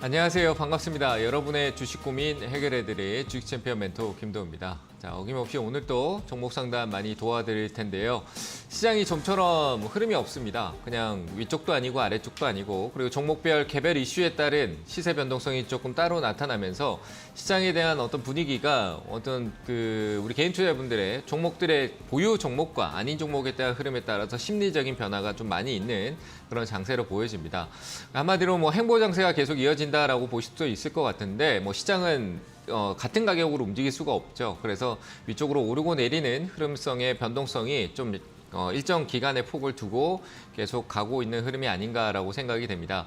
안녕하세요. 반갑습니다. 여러분의 주식 고민 해결해드릴 주식 챔피언 멘토 김도우입니다. 자, 어김없이 오늘 또 종목 상담 많이 도와드릴 텐데요. 시장이 좀처럼 흐름이 없습니다. 그냥 위쪽도 아니고 아래쪽도 아니고, 그리고 종목별 개별 이슈에 따른 시세 변동성이 조금 따로 나타나면서 시장에 대한 어떤 분위기가 우리 개인 투자자분들의 종목들의 보유 종목과 아닌 종목에 대한 흐름에 따라서 심리적인 변화가 좀 많이 있는 그런 장세로 보여집니다. 한마디로 행보 장세가 계속 이어진다라고 보실 수 있을 것 같은데, 시장은 같은 가격으로 움직일 수가 없죠. 그래서 위쪽으로 오르고 내리는 흐름성의 변동성이 좀 일정 기간의 폭을 두고 계속 가고 있는 흐름이 아닌가라고 생각이 됩니다.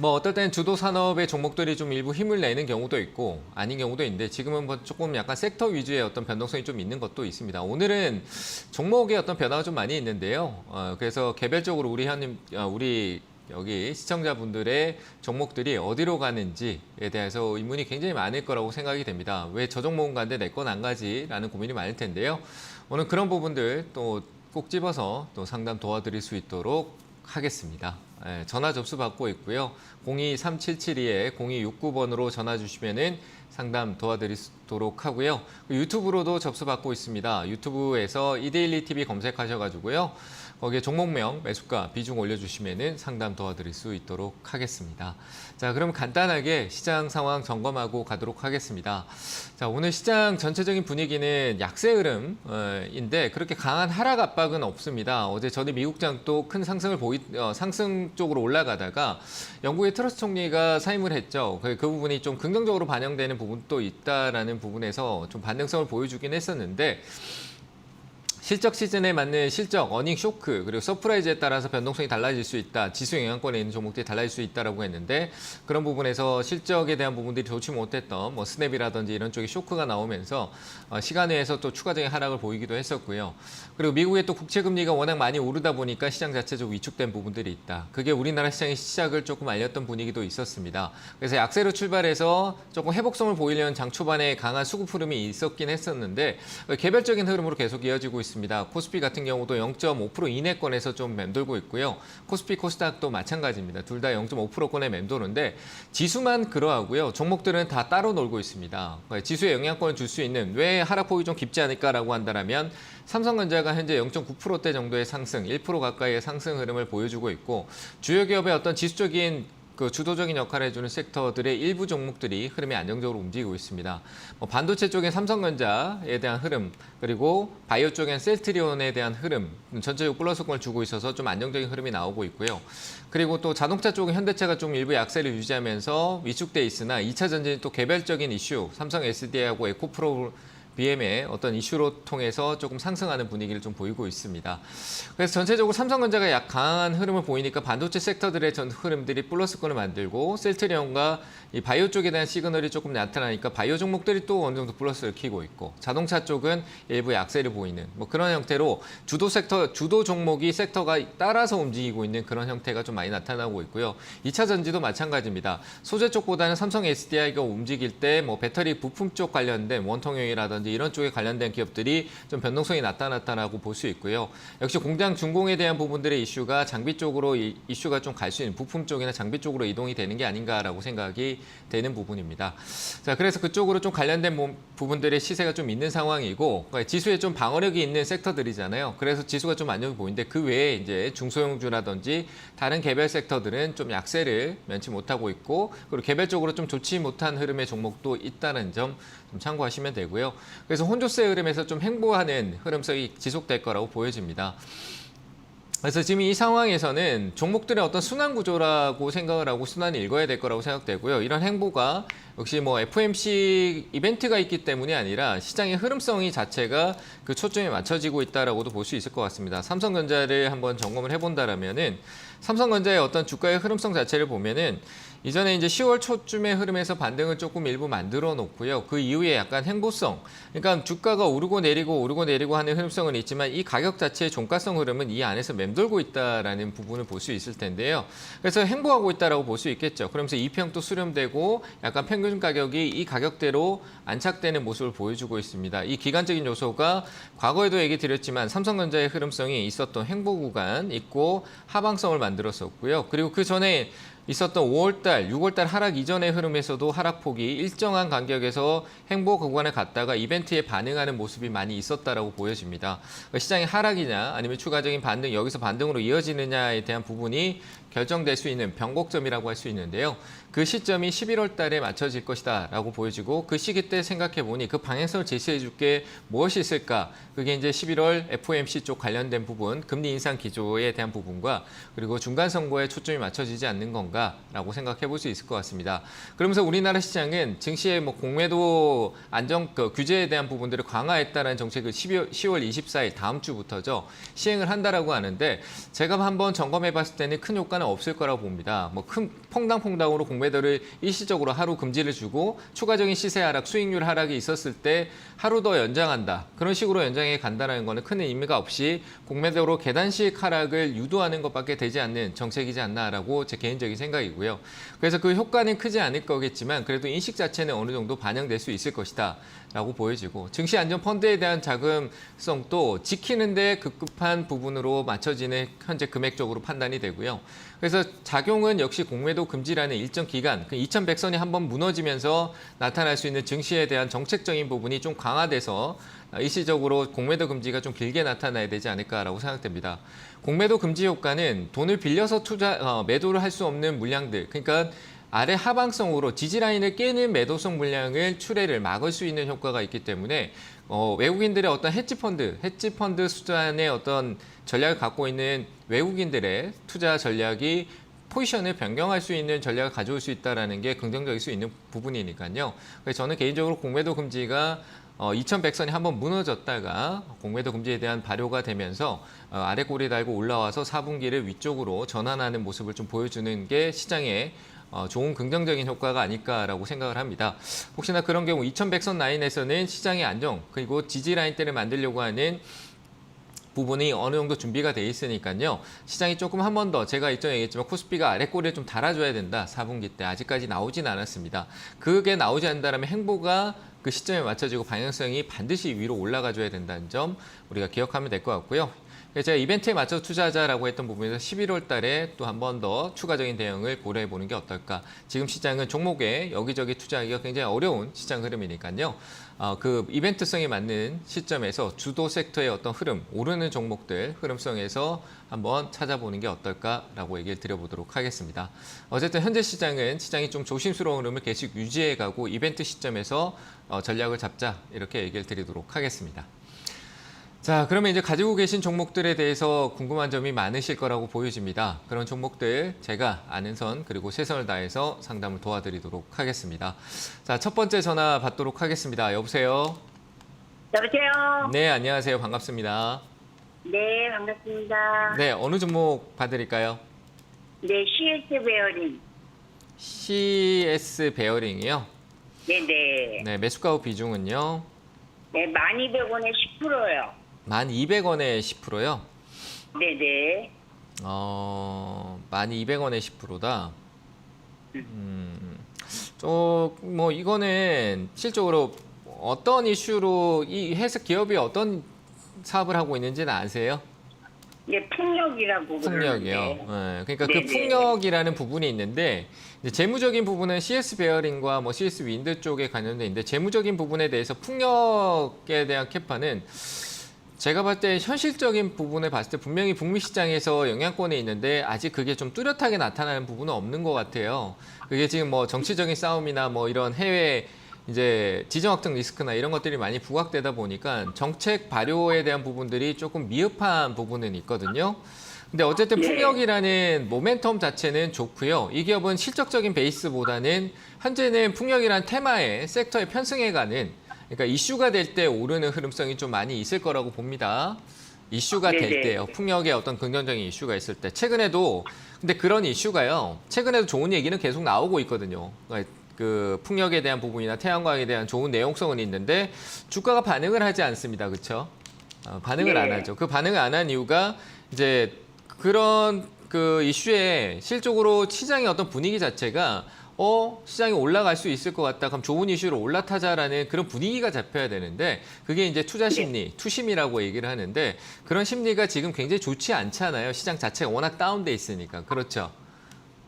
어떨 때는 주도 산업의 종목들이 좀 일부 힘을 내는 경우도 있고 아닌 경우도 있는데, 지금은 조금 약간 섹터 위주의 어떤 변동성이 좀 있는 것도 있습니다. 오늘은 종목의 어떤 변화가 좀 많이 있는데요. 그래서 개별적으로 우리 여기 시청자분들의 종목들이 어디로 가는지에 대해서 의문이 굉장히 많을 거라고 생각이 됩니다. 왜 저 종목은 가는데 내 건 안 가지? 라는 고민이 많을 텐데요. 오늘 그런 부분들 또 꼭 집어서 또 상담 도와드릴 수 있도록 하겠습니다. 전화 접수 받고 있고요. 023772-0269번으로 전화 주시면은 상담 도와드리도록 하고요. 유튜브로도 접수 받고 있습니다. 유튜브에서 이데일리 TV 검색하셔가지고요. 거기에 종목명, 매수가, 비중 올려주시면은 상담 도와드릴 수 있도록 하겠습니다. 자, 그럼 간단하게 시장 상황 점검하고 가도록 하겠습니다. 자, 오늘 시장 전체적인 분위기는 약세 흐름인데 그렇게 강한 하락 압박은 없습니다. 어제 전일 미국장도 큰 상승을 상승 쪽으로 올라가다가 영국의 트러스 총리가 사임을 했죠. 그 부분이 좀 긍정적으로 반영되는 부분도 있다라는 부분에서 좀 반등성을 보여주긴 했었는데, 실적 시즌에 맞는 실적, 어닝 쇼크, 그리고 서프라이즈에 따라서 변동성이 달라질 수 있다. 지수 영향권에 있는 종목들이 달라질 수 있다라고 했는데, 그런 부분에서 실적에 대한 부분들이 좋지 못했던 스냅이라든지 이런 쪽에 쇼크가 나오면서 시간외에서 또 추가적인 하락을 보이기도 했었고요. 그리고 미국의 또 국채금리가 워낙 많이 오르다 보니까 시장 자체적으로 위축된 부분들이 있다. 그게 우리나라 시장의 시작을 조금 알렸던 분위기도 있었습니다. 그래서 약세로 출발해서 조금 회복성을 보이려는 장 초반에 강한 수급 흐름이 있었긴 했었는데, 개별적인 흐름으로 계속 이어지고 있습니다. 코스피 같은 경우도 0.5% 이내권에서 좀 맴돌고 있고요. 코스피, 코스닥도 마찬가지입니다. 둘 다 0.5%권에 맴도는데 지수만 그러하고요. 종목들은 다 따로 놀고 있습니다. 지수에 영향권을 줄 수 있는, 왜 하락폭이 좀 깊지 않을까라고 한다면 삼성전자가 현재 0.9%대 정도의 상승, 1% 가까이의 상승 흐름을 보여주고 있고, 주요 기업의 어떤 지수적인 주도적인 역할을 해주는 섹터들의 일부 종목들이 흐름이 안정적으로 움직이고 있습니다. 반도체 쪽엔 삼성전자에 대한 흐름, 그리고 바이오 쪽엔 셀트리온에 대한 흐름, 전체적으로 플러스권을 주고 있어서 좀 안정적인 흐름이 나오고 있고요. 그리고 또 자동차 쪽은 현대차가 좀 일부 약세를 유지하면서 위축돼 있으나 2차 전지는 또 개별적인 이슈, 삼성 SDI하고 에코프로 BM의 어떤 이슈로 통해서 조금 상승하는 분위기를 좀 보이고 있습니다. 그래서 전체적으로 삼성전자가 강한 흐름을 보이니까 반도체 섹터들의 전 흐름들이 플러스권을 만들고, 셀트리온과 이 바이오 쪽에 대한 시그널이 조금 나타나니까 바이오 종목들이 또 어느 정도 플러스를 키고 있고, 자동차 쪽은 일부 약세를 보이는 그런 형태로 주도 종목이 섹터가 따라서 움직이고 있는 그런 형태가 좀 많이 나타나고 있고요. 2차 전지도 마찬가지입니다. 소재 쪽보다는 삼성 SDI가 움직일 때 배터리 부품 쪽 관련된 원통형이라든지 이런 쪽에 관련된 기업들이 좀 변동성이 나타났다라고 볼 수 있고요. 역시 공장 준공에 대한 부분들의 이슈가 장비 쪽으로 이슈가 좀 갈 수 있는, 부품 쪽이나 장비 쪽으로 이동이 되는 게 아닌가라고 생각이 되는 부분입니다. 자, 그래서 그쪽으로 좀 관련된 부분들의 시세가 좀 있는 상황이고, 지수에 좀 방어력이 있는 섹터들이잖아요. 그래서 지수가 좀 안 좋게 보이는데, 그 외에 이제 중소형주라든지 다른 개별 섹터들은 좀 약세를 면치 못하고 있고, 그리고 개별적으로 좀 좋지 못한 흐름의 종목도 있다는 점 좀 참고하시면 되고요. 그래서 혼조세 흐름에서 좀 횡보하는 흐름성이 지속될 거라고 보여집니다. 그래서 지금 이 상황에서는 종목들의 어떤 순환 구조라고 생각을 하고 순환을 읽어야 될 거라고 생각되고요. 이런 행보가 역시 FOMC 이벤트가 있기 때문이 아니라 시장의 흐름성이 자체가 그 초점에 맞춰지고 있다라고도 볼 수 있을 것 같습니다. 삼성전자를 한번 점검을 해본다라면은 삼성전자의 어떤 주가의 흐름성 자체를 보면은 이전에 이제 10월 초쯤의 흐름에서 반등을 조금 일부 만들어 놓고요. 그 이후에 약간 행보성, 그러니까 주가가 오르고 내리고 하는 흐름성은 있지만 이 가격 자체의 종가성 흐름은 이 안에서 맴돌고 있다라는 부분을 볼 수 있을 텐데요. 그래서 행보하고 있다라고 볼 수 있겠죠. 그러면서 이평도 수렴되고 약간 평균 가격이 이 가격대로 안착되는 모습을 보여주고 있습니다. 이 기간적인 요소가 과거에도 얘기 드렸지만 삼성전자의 흐름성이 있었던 행보 구간 있고 하방성을 만들었었고요. 그리고 그 전에 있었던 5월달, 6월달 하락 이전의 흐름에서도 하락폭이 일정한 간격에서 행보 구간에 갔다가 이벤트에 반응하는 모습이 많이 있었다라고 보여집니다. 시장이 하락이냐 아니면 추가적인 반등, 여기서 반등으로 이어지느냐에 대한 부분이 결정될 수 있는 변곡점이라고 할 수 있는데요. 그 시점이 11월 달에 맞춰질 것이다 라고 보여지고 그 시기 때 생각해 보니 그 방향성을 제시해 줄 게 무엇이 있을까? 그게 이제 11월 FOMC 쪽 관련된 부분, 금리 인상 기조에 대한 부분과 그리고 중간 선거에 초점이 맞춰지지 않는 건가라고 생각해 볼 수 있을 것 같습니다. 그러면서 우리나라 시장은 증시의 뭐 공매도 안정 규제에 대한 부분들을 강화했다는 정책을 10월 24일 다음 주부터죠. 시행을 한다라고 하는데 제가 한번 점검해 봤을 때는 큰 효과는 없을 거라고 봅니다. 뭐 큰 퐁당퐁당으로 공매도를 일시적으로 하루 금지를 주고 추가적인 시세 하락, 수익률 하락이 있었을 때 하루 더 연장한다. 그런 식으로 연장해 간다는 거는 큰 의미가 없이 공매도로 계단식 하락을 유도하는 것밖에 되지 않는 정책이지 않나라고 제 개인적인 생각이고요. 그래서 그 효과는 크지 않을 거겠지만 그래도 인식 자체는 어느 정도 반영될 수 있을 것이다. 라고 보여지고 증시 안전 펀드에 대한 자금성도 지키는데 급급한 부분으로 맞춰지는 현재 금액적으로 판단이 되고요. 그래서 작용은 역시 공매도 금지라는 일정 기간, 그 2100선이 한번 무너지면서 나타날 수 있는 증시에 대한 정책적인 부분이 좀 강화돼서 일시적으로 공매도 금지가 좀 길게 나타나야 되지 않을까라고 생각됩니다. 공매도 금지 효과는 돈을 빌려서 매도를 할 수 없는 물량들, 그러니까 아래 하방성으로 지지라인을 깨는 매도성 물량을 출회를 막을 수 있는 효과가 있기 때문에 외국인들의 어떤 헤지펀드 수단의 어떤 전략을 갖고 있는 외국인들의 투자 전략이 포지션을 변경할 수 있는 전략을 가져올 수 있다는 게 긍정적일 수 있는 부분이니까요. 그래서 저는 개인적으로 공매도 금지가 2100선이 한번 무너졌다가 공매도 금지에 대한 발효가 되면서 아래 꼬리 달고 올라와서 4분기를 위쪽으로 전환하는 모습을 좀 보여주는 게 시장에 좋은 긍정적인 효과가 아닐까라고 생각을 합니다. 혹시나 그런 경우 2100선 라인에서는 시장의 안정 그리고 지지 라인대를 만들려고 하는 부분이 어느 정도 준비가 돼 있으니까요. 시장이 조금 한 번 더 제가 이전에 얘기했지만 코스피가 아래 꼬리를 좀 달아줘야 된다. 4분기 때 아직까지 나오진 않았습니다. 그게 나오지 않는다면 행보가 그 시점에 맞춰지고 방향성이 반드시 위로 올라가줘야 된다는 점 우리가 기억하면 될 것 같고요. 제가 이벤트에 맞춰 투자하자라고 했던 부분에서 11월 달에 또 한 번 더 추가적인 대응을 고려해 보는 게 어떨까. 지금 시장은 종목에 여기저기 투자하기가 굉장히 어려운 시장 흐름이니까요. 그 이벤트성에 맞는 시점에서 주도 섹터의 어떤 흐름, 오르는 종목들 흐름성에서 한번 찾아보는 게 어떨까라고 얘기를 드려보도록 하겠습니다. 어쨌든 현재 시장이 좀 조심스러운 흐름을 계속 유지해 가고 이벤트 시점에서 전략을 잡자 이렇게 얘기를 드리도록 하겠습니다. 자, 그러면 이제 가지고 계신 종목들에 대해서 궁금한 점이 많으실 거라고 보여집니다. 그런 종목들 제가 아는 선 그리고 최선을 다해서 상담을 도와드리도록 하겠습니다. 자, 첫 번째 전화 받도록 하겠습니다. 여보세요? 여보세요? 네, 안녕하세요. 반갑습니다. 네, 반갑습니다. 네, 어느 종목 봐드릴까요? 네, CS 베어링. CS 베어링이요? 네네. 네, 매수가 후 비중은요? 네, 1200원에 10%요. 1200원에 10%요? 네네. 1200원에 10%다. 뭐 이거는 실적으로 어떤 이슈로 이 회사 기업이 어떤 사업을 하고 있는지는 아세요? 네, 풍력이라고 풍력이요. 그러는데. 네, 그러니까 그 네네. 풍력이라는 부분이 있는데 이제 재무적인 부분은 CS 베어링과 뭐 CS 윈드 쪽에 관련돼 있는데 재무적인 부분에 대해서 풍력에 대한 캐파는 제가 봤을 때 현실적인 부분을 봤을 때 분명히 북미 시장에서 영향권에 있는데 아직 그게 좀 뚜렷하게 나타나는 부분은 없는 것 같아요. 그게 지금 뭐 정치적인 싸움이나 뭐 이런 해외 이제 지정학적 리스크나 이런 것들이 많이 부각되다 보니까 정책 발효에 대한 부분들이 조금 미흡한 부분은 있거든요. 근데 어쨌든 풍력이라는 모멘텀 자체는 좋고요. 이 기업은 실적적인 베이스보다는 현재는 풍력이라는 테마에 섹터에 편승해가는 그러니까 이슈가 될 때 오르는 흐름성이 좀 많이 있을 거라고 봅니다. 이슈가 될 때요. 풍력의 어떤 긍정적인 이슈가 있을 때. 최근에도 근데 그런 이슈가요. 최근에도 좋은 얘기는 계속 나오고 있거든요. 그러니까 그 풍력에 대한 부분이나 태양광에 대한 좋은 내용성은 있는데 주가가 반응을 하지 않습니다. 그렇죠? 반응을 안 하죠. 그 반응을 안 한 이유가 이제 그런 그 이슈에 실적으로 시장의 어떤 분위기 자체가 시장이 올라갈 수 있을 것 같다. 그럼 좋은 이슈로 올라타자라는 그런 분위기가 잡혀야 되는데 그게 이제 투자 심리, 투심이라고 얘기를 하는데 그런 심리가 지금 굉장히 좋지 않잖아요. 시장 자체가 워낙 다운돼 있으니까. 그렇죠.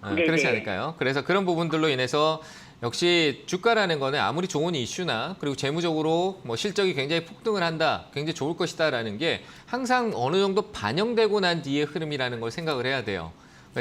그렇지 네네. 않을까요? 그래서 그런 부분들로 인해서 역시 주가라는 거는 아무리 좋은 이슈나 그리고 재무적으로 뭐 실적이 굉장히 폭등을 한다, 굉장히 좋을 것이다라는 게 항상 어느 정도 반영되고 난 뒤의 흐름이라는 걸 생각을 해야 돼요.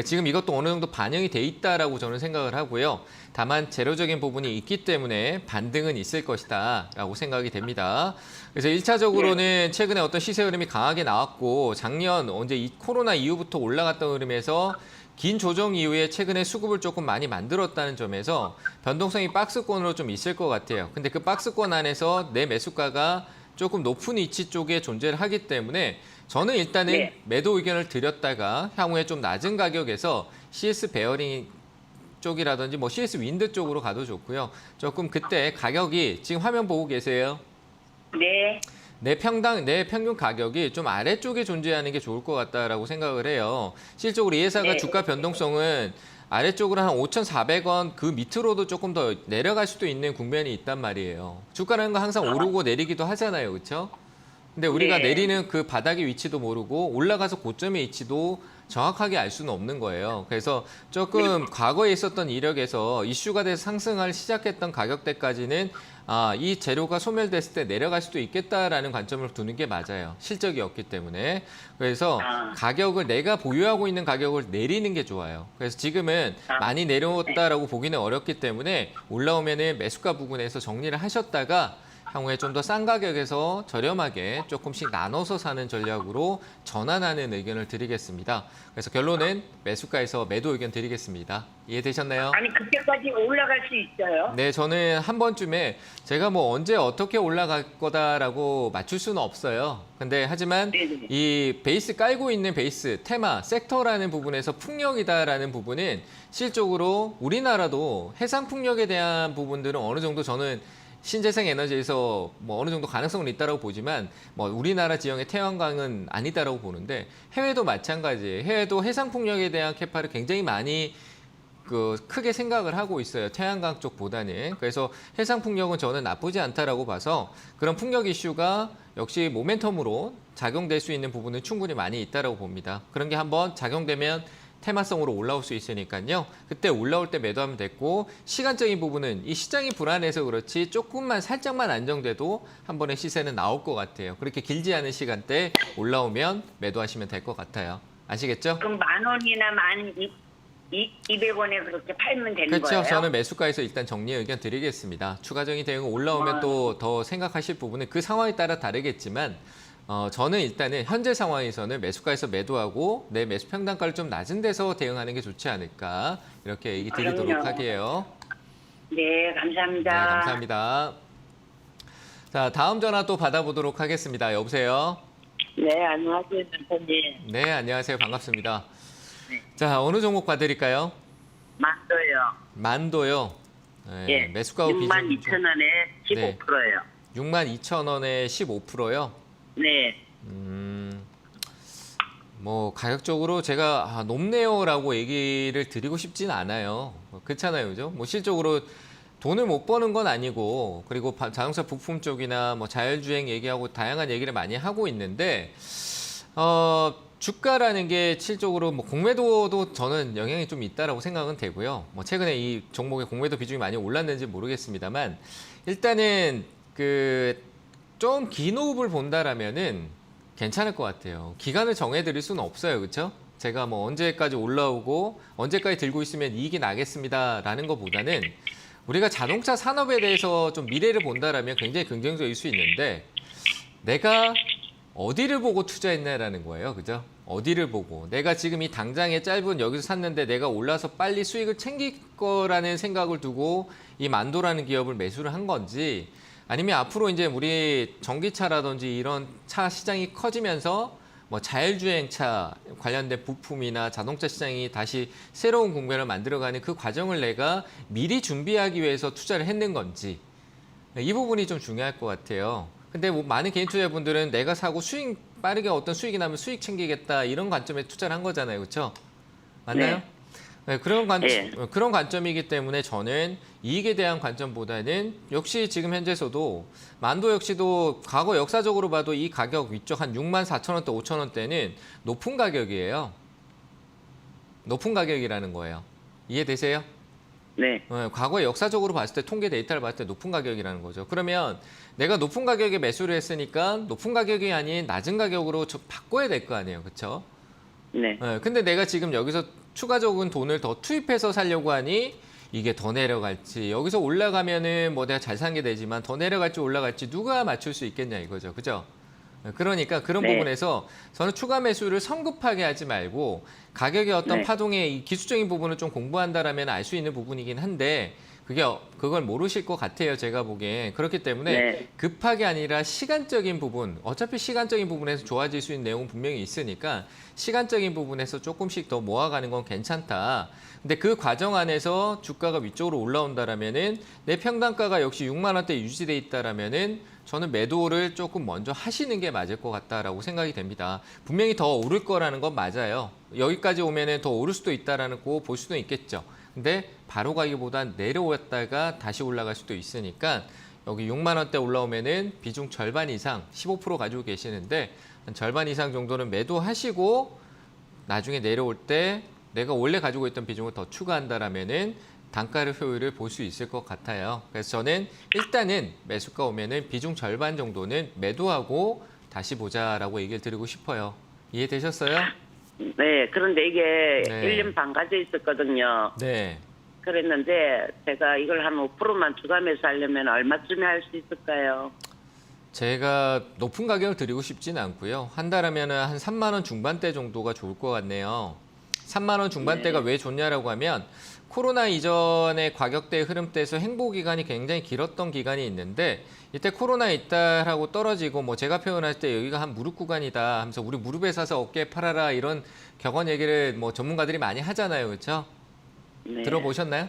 지금 이것도 어느 정도 반영이 돼 있다라고 저는 생각을 하고요. 다만 재료적인 부분이 있기 때문에 반등은 있을 것이다라고 생각이 됩니다. 그래서 1차적으로는 최근에 어떤 시세 흐름이 강하게 나왔고 작년 언제 이 코로나 이후부터 올라갔던 흐름에서 긴 조정 이후에 최근에 수급을 조금 많이 만들었다는 점에서 변동성이 박스권으로 좀 있을 것 같아요. 근데 그 박스권 안에서 내 매수가가 조금 높은 위치 쪽에 존재를 하기 때문에 저는 일단은 네. 매도 의견을 드렸다가 향후에 좀 낮은 가격에서 CS 베어링 쪽이라든지 뭐 CS 윈드 쪽으로 가도 좋고요. 조금 그때 가격이 지금 화면 보고 계세요. 네. 내 평균 가격이 좀 아래쪽에 존재하는 게 좋을 것 같다라고 생각을 해요. 실적으로 이 회사가 네. 주가 변동성은 아래쪽으로 한 5,400원 그 밑으로도 조금 더 내려갈 수도 있는 국면이 있단 말이에요. 주가라는 건 항상 오르고 내리기도 하잖아요. 그렇죠? 근데 우리가 네. 내리는 그 바닥의 위치도 모르고 올라가서 고점의 위치도 정확하게 알 수는 없는 거예요. 그래서 조금 과거에 있었던 이력에서 이슈가 돼서 상승을 시작했던 가격대까지는 이 재료가 소멸됐을 때 내려갈 수도 있겠다라는 관점을 두는 게 맞아요. 실적이 없기 때문에. 그래서 가격을 내가 보유하고 있는 가격을 내리는 게 좋아요. 그래서 지금은 많이 내려왔다라고 보기는 어렵기 때문에 올라오면은 매수가 부분에서 정리를 하셨다가 향후에 좀 더 싼 가격에서 저렴하게 조금씩 나눠서 사는 전략으로 전환하는 의견을 드리겠습니다. 그래서 결론은 매수가에서 매도 의견 드리겠습니다. 이해되셨나요? 아니 그때까지 올라갈 수 있어요? 네, 저는 한 번쯤에 제가 뭐 언제 어떻게 올라갈 거다라고 맞출 수는 없어요. 근데 하지만 네네. 이 베이스 깔고 있는 베이스, 테마, 섹터라는 부분에서 풍력이다라는 부분은 실적으로 우리나라도 해상 풍력에 대한 부분들은 어느 정도 저는 신재생 에너지에서 뭐 어느 정도 가능성은 있다라고 보지만 뭐 우리나라 지형의 태양광은 아니다라고 보는데 해외도 마찬가지예요. 해외도 해상 풍력에 대한 캐파를 굉장히 많이 크게 생각을 하고 있어요. 태양광 쪽보다는. 그래서 해상 풍력은 저는 나쁘지 않다라고 봐서 그런 풍력 이슈가 역시 모멘텀으로 작용될 수 있는 부분은 충분히 많이 있다라고 봅니다. 그런 게 한번 작용되면 테마성으로 올라올 수 있으니까요. 그때 올라올 때 매도하면 됐고 시간적인 부분은 이 시장이 불안해서 그렇지 조금만 살짝만 안정돼도 한 번의 시세는 나올 것 같아요. 그렇게 길지 않은 시간대 올라오면 매도하시면 될 것 같아요. 아시겠죠? 그럼 10,000원이나 1200원에 그렇게 팔면 되는 그렇죠. 거예요? 저는 매수가에서 일단 정리 의견 드리겠습니다. 추가적인 대응은 올라오면 또 더 생각하실 부분은 그 상황에 따라 다르겠지만 저는 일단은 현재 상황에서는 매수가에서 매도하고 내 매수 평단가를 좀 낮은 데서 대응하는 게 좋지 않을까 이렇게 얘기 드리도록 그럼요. 할게요. 네, 감사합니다. 네, 감사합니다. 자, 다음 전화 또 받아보도록 하겠습니다. 여보세요? 네, 안녕하세요, 선생님. 네, 안녕하세요. 반갑습니다. 네. 자, 어느 종목 봐드릴까요? 만도요. 만도요. 네, 예. 매수가 비중 62,000원에 15%예요. 62,000원에 15%요. 네. 뭐 가격적으로 제가 높네요라고 얘기를 드리고 싶진 않아요. 그렇잖아요, 그죠? 뭐 실적으로 돈을 못 버는 건 아니고 그리고 자동차 부품 쪽이나 뭐 자율주행 얘기하고 다양한 얘기를 많이 하고 있는데 주가라는 게 실적으로 뭐 공매도도 저는 영향이 좀 있다라고 생각은 되고요. 뭐 최근에 이 종목의 공매도 비중이 많이 올랐는지 모르겠습니다만 일단은 좀 긴 호흡을 본다라면은 괜찮을 것 같아요. 기간을 정해드릴 수는 없어요, 그렇죠? 제가 뭐 언제까지 올라오고 언제까지 들고 있으면 이익이 나겠습니다라는 것보다는 우리가 자동차 산업에 대해서 좀 미래를 본다라면 굉장히 긍정적일 수 있는데 내가 어디를 보고 투자했나라는 거예요, 그죠? 어디를 보고 내가 지금 이 당장에 짧은 여기서 샀는데 내가 올라서 빨리 수익을 챙길 거라는 생각을 두고 이 만도라는 기업을 매수를 한 건지 아니면 앞으로 이제 우리 전기차라든지 이런 차 시장이 커지면서 뭐 자율주행차 관련된 부품이나 자동차 시장이 다시 새로운 국면을 만들어가는 그 과정을 내가 미리 준비하기 위해서 투자를 했는 건지 이 부분이 좀 중요할 것 같아요. 근데 뭐 많은 개인 투자자분들은 내가 사고 빠르게 어떤 수익이 나면 수익 챙기겠다 이런 관점에 투자를 한 거잖아요, 그렇죠? 맞나요? 네, 그런 관점이기 때문에 저는 이익에 대한 관점보다는 역시 지금 현재서도 만도 역시도 과거 역사적으로 봐도 이 가격 위쪽 한 64,000원대, 5,000원대는 높은 가격이에요. 높은 가격이라는 거예요. 이해되세요? 네. 과거에 역사적으로 봤을 때 통계 데이터를 봤을 때 높은 가격이라는 거죠. 그러면 내가 높은 가격에 매수를 했으니까 높은 가격이 아닌 낮은 가격으로 바꿔야 될 거 아니에요. 그렇죠? 네. 근데 내가 지금 여기서 추가적인 돈을 더 투입해서 살려고 하니 이게 더 내려갈지 여기서 올라가면은 뭐 내가 잘 산 게 되지만 더 내려갈지 올라갈지 누가 맞출 수 있겠냐 이거죠. 그죠? 그러니까 그런 네. 부분에서 저는 추가 매수를 성급하게 하지 말고 가격의 어떤 네. 파동의 이 기술적인 부분을 좀 공부한다라면 알 수 있는 부분이긴 한데 그걸 모르실 것 같아요. 제가 보기엔. 그렇기 때문에 네. 급하게 아니라 시간적인 부분, 어차피 시간적인 부분에서 좋아질 수 있는 내용은 분명히 있으니까 시간적인 부분에서 조금씩 더 모아가는 건 괜찮다. 근데 그 과정 안에서 주가가 위쪽으로 올라온다라면은 내 평단가가 역시 6만 원대 유지돼 있다라면은 저는 매도를 조금 먼저 하시는 게 맞을 것 같다라고 생각이 됩니다. 분명히 더 오를 거라는 건 맞아요. 여기까지 오면은 더 오를 수도 있다라는 거 볼 수도 있겠죠. 근데 바로 가기보단 내려왔다가 다시 올라갈 수도 있으니까 여기 6만 원대 올라오면은 비중 절반 이상 15% 가지고 계시는데 한 절반 이상 정도는 매도하시고 나중에 내려올 때 내가 원래 가지고 있던 비중을 더 추가한다라면은 단가를 효율을 볼 수 있을 것 같아요. 그래서 저는 일단은 매수가 오면은 비중 절반 정도는 매도하고 다시 보자라고 얘기를 드리고 싶어요. 이해되셨어요? 네. 그런데 이게 네. 1년 반 가져 있었거든요. 네. 그랬는데 제가 이걸 한 5%만 추가 매수하려면 얼마쯤에 할 수 있을까요? 제가 높은 가격을 드리고 싶지는 않고요. 한 달 하면은 한 3만 원 중반대 정도가 좋을 것 같네요. 3만 원 중반대가 왜 좋냐라고 하면 코로나 이전의 가격대 흐름대에서 행보 기간이 굉장히 길었던 기간이 있는데 이때 코로나 있다라고 떨어지고 뭐 제가 표현할 때 여기가 한 무릎 구간이다 하면서 우리 무릎에 사서 어깨에 팔아라 이런 격언 얘기를 뭐 전문가들이 많이 하잖아요. 그렇죠? 네. 들어보셨나요?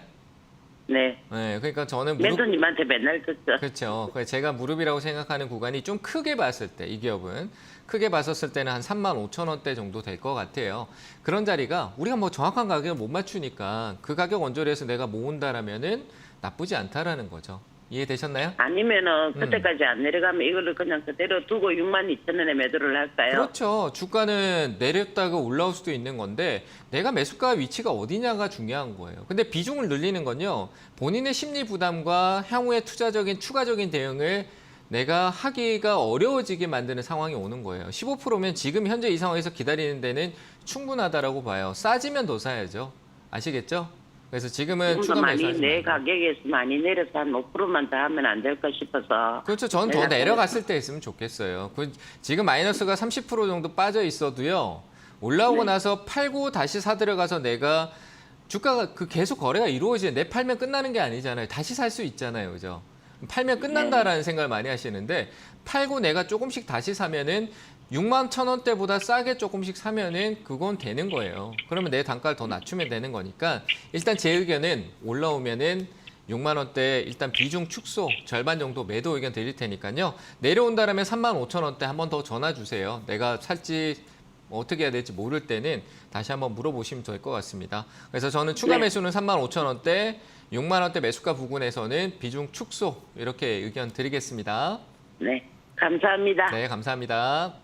네. 네, 그러니까 저는 무릎 매도님한테 맨날 듣죠. 그렇죠. 제가 무릎이라고 생각하는 구간이 좀 크게 봤을 때, 이 기업은 크게 봤었을 때는 한 3만 5천 원대 정도 될 것 같아요. 그런 자리가 우리가 뭐 정확한 가격을 못 맞추니까 그 가격 언저리에서 내가 모은다라면은 나쁘지 않다라는 거죠. 이해되셨나요? 아니면은 그때까지 안 내려가면 이거를 그냥 그대로 두고 6만 2천 원에 매도를 할까요? 그렇죠. 주가는 내렸다가 올라올 수도 있는 건데 내가 매수가 위치가 어디냐가 중요한 거예요. 근데 비중을 늘리는 건요. 본인의 심리 부담과 향후의 투자적인 추가적인 대응을 내가 하기가 어려워지게 만드는 상황이 오는 거예요. 15%면 지금 현재 이 상황에서 기다리는 데는 충분하다라고 봐요. 싸지면 더 사야죠. 아시겠죠? 그래서 지금은 조금 더 추가 많이 매수하지 내 말고. 가격에서 많이 내려서 한 5%만 더 하면 안 될까 싶어서. 그렇죠. 전 더 내려갔을 때 했으면 좋겠어요. 지금 마이너스가 30% 정도 빠져 있어도요. 올라오고 네. 나서 팔고 다시 사 들어가서 내가 주가가 계속 거래가 이루어지는 내 팔면 끝나는 게 아니잖아요. 다시 살 수 있잖아요. 그죠? 팔면 끝난다라는 생각을 많이 하시는데 팔고 내가 조금씩 다시 사면은 6만 1,000원대보다 싸게 조금씩 사면은 그건 되는 거예요. 그러면 내 단가를 더 낮추면 되는 거니까 일단 제 의견은 올라오면은 6만 원대 일단 비중 축소 절반 정도 매도 의견 드릴 테니까요. 내려온다라면 3만 5천 원대 한 번 더 전화 주세요. 내가 살지 어떻게 해야 될지 모를 때는 다시 한번 물어보시면 될 것 같습니다. 그래서 저는 추가 네. 매수는 3만 5천 원대, 6만 원대 매수가 부근에서는 비중 축소 이렇게 의견 드리겠습니다. 네. 감사합니다. 네, 감사합니다.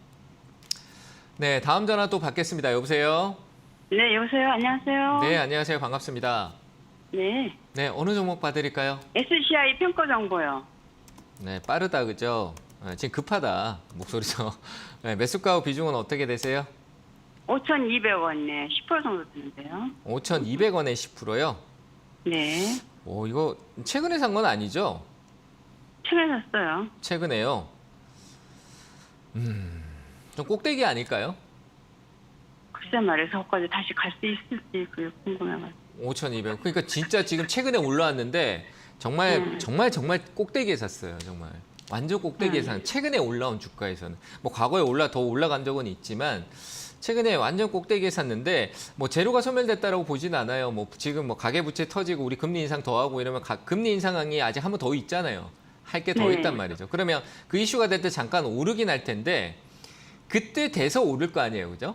네, 다음 전화 또 받겠습니다. 여보세요? 네, 여보세요. 안녕하세요. 네, 안녕하세요. 반갑습니다. 네. 네, 어느 종목 봐드릴까요? SCI 평가 정보요. 네, 빠르다, 그죠? 지금 급하다, 목소리죠. 네, 매수가 비중은 어떻게 되세요? 5,200원에 10% 정도 드는데요. 5,200원에 10%요? 네. 오, 이거 최근에 산 건 아니죠? 최근에 샀어요. 최근에요. 좀 꼭대기 아닐까요? 글쎄 말해서 거기까지 다시 갈 수 있을지 그게 궁금해가지고. 5,200. 그러니까 진짜 지금 최근에 올라왔는데 정말 꼭대기에 샀어요. 정말 완전 꼭대기에 산. 최근에 올라온 주가에서는 뭐 과거에 더 올라간 적은 있지만 최근에 완전 꼭대기에 샀는데 뭐 재료가 소멸됐다라고 보진 않아요. 뭐 지금 뭐 가계부채 터지고 우리 금리 인상 더 하고 이러면 금리 인상이 아직 한 번 더 있잖아요. 할 게 더 네. 있단 말이죠. 그러면 그 이슈가 될 때 잠깐 오르긴 할 텐데 그때 돼서 오를 거 아니에요. 그죠?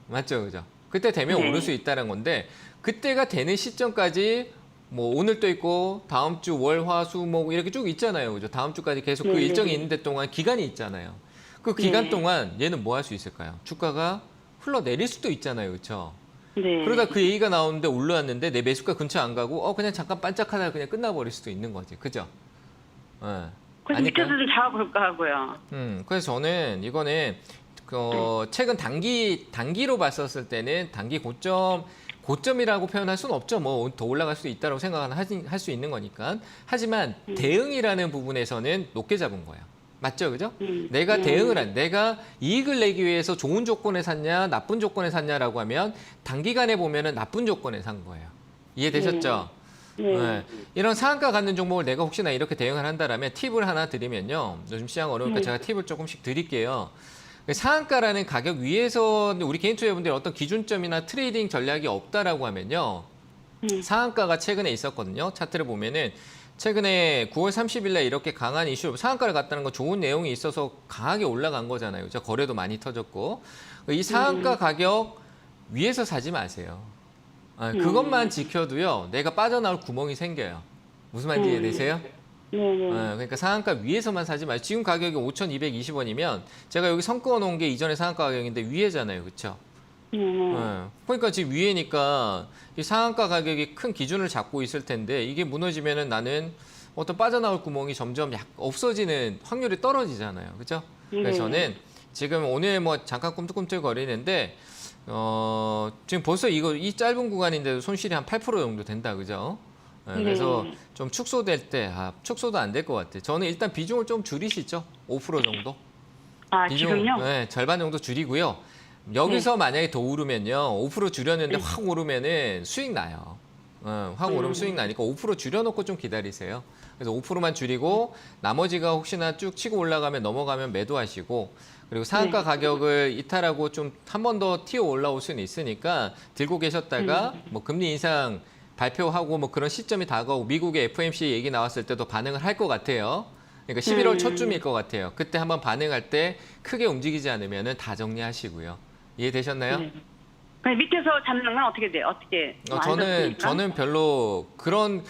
맞죠? 그죠? 그때 되면 네. 오를 수 있다는 건데 그때가 되는 시점까지 뭐 오늘도 있고 다음 주 월, 화, 수, 목 이렇게 쭉 있잖아요. 그죠? 다음 주까지 계속 그 네. 일정이 있는데 동안 기간이 있잖아요. 그 기간 네. 동안 얘는 뭐 할 수 있을까요? 주가가 흘러내릴 수도 있잖아요. 그렇죠? 네. 그러다 그 얘기가 나오는데 올라왔는데 내 매수가 근처 안 가고 그냥 잠깐 반짝하다가 그냥 끝나버릴 수도 있는 거지. 그죠? 예. 그래서 아닐까요? 밑에서 좀 잡아볼까 하고요. 그래서 저는 이거는 최근 단기로 봤었을 때는 단기 고점이라고 표현할 수는 없죠. 뭐 더 올라갈 수도 있다고 생각은 할 수 있는 거니까. 하지만 대응이라는 부분에서는 높게 잡은 거예요. 맞죠, 그죠? 내가 내가 이익을 내기 위해서 좋은 조건에 샀냐, 나쁜 조건에 샀냐라고 하면 단기간에 보면은 나쁜 조건에 산 거예요. 이해되셨죠? 네. 이런 상한가 갖는 종목을 내가 혹시나 이렇게 대응을 한다라면 팁을 하나 드리면요. 요즘 시장 어려우니까 제가 팁을 조금씩 드릴게요. 상한가라는 가격 위에서 우리 개인 투자자분들이 어떤 기준점이나 트레이딩 전략이 없다라고 하면요. 상한가가 최근에 있었거든요. 차트를 보면은 최근에 9월 30일 날 이렇게 강한 이슈, 상한가를 갔다는 건 좋은 내용이 있어서 강하게 올라간 거잖아요. 그죠? 거래도 많이 터졌고. 이 상한가 가격 위에서 사지 마세요. 그것만 지켜도요. 내가 빠져나올 구멍이 생겨요. 무슨 말인지 이해되세요? 그러니까 상한가 위에서만 사지 마요. 지금 가격이 5,220원이면 제가 여기 선 그어 놓은 게 이전에 상한가 가격인데 위에잖아요. 그렇죠? 그러니까 지금 위에니까 이 상한가 가격이 큰 기준을 잡고 있을 텐데 이게 무너지면은 나는 어떤 빠져나올 구멍이 점점 없어지는 확률이 떨어지잖아요. 그렇죠? 그래서 저는 지금 오늘 뭐 잠깐 꿈틀꿈틀 거리는데 지금 벌써 이 짧은 구간인데도 손실이 한 8% 정도 된다. 그죠? 그래서 좀 축소될 때, 축소도 안 될 것 같아요. 저는 일단 비중을 좀 줄이시죠. 5% 정도. 지금요? 네, 절반 정도 줄이고요. 여기서 만약에 더 오르면요. 5% 줄였는데 확 오르면은 수익 나요. 확 오르면 수익 나니까 5% 줄여놓고 좀 기다리세요. 그래서 5%만 줄이고 나머지가 혹시나 쭉 치고 올라가면 넘어가면 매도하시고 그리고 상한가 가격을 이탈하고 좀 한 번 더 튀어 올라올 수는 있으니까 들고 계셨다가 뭐 금리 인상 발표하고 뭐 그런 시점이 다가오고 미국의 FOMC 얘기 나왔을 때도 반응을 할 것 같아요. 그러니까 11월 초쯤일 것 같아요. 그때 한번 반응할 때 크게 움직이지 않으면 다 정리하시고요. 이해되셨나요? 그럼 밑에서 잡는 건 어떻게 돼요? 어떻게? 저는 별로 그런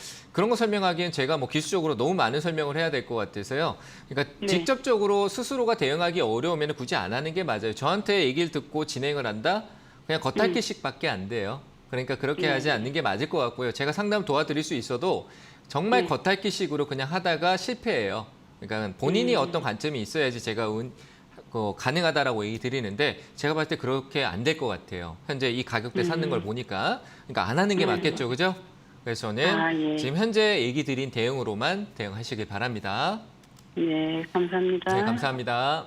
거 설명하기엔 제가 뭐 기술적으로 너무 많은 설명을 해야 될 것 같아서요. 그러니까 직접적으로 스스로가 대응하기 어려우면 굳이 안 하는 게 맞아요. 저한테 얘기를 듣고 진행을 한다? 그냥 겉핥기식밖에 안 돼요. 그러니까 그렇게 하지 않는 게 맞을 것 같고요. 제가 상담 도와드릴 수 있어도 정말 겉핥기식으로 그냥 하다가 실패해요. 그러니까 본인이 어떤 관점이 있어야지 제가 가능하다라고 얘기 드리는데 제가 봤을 때 그렇게 안 될 것 같아요. 현재 이 가격대 샀는 걸 보니까. 그러니까 안 하는 게 맞겠죠. 그죠? 그래서 저는 지금 현재 얘기 드린 대응으로만 대응하시길 바랍니다. 네, 감사합니다. 네, 감사합니다.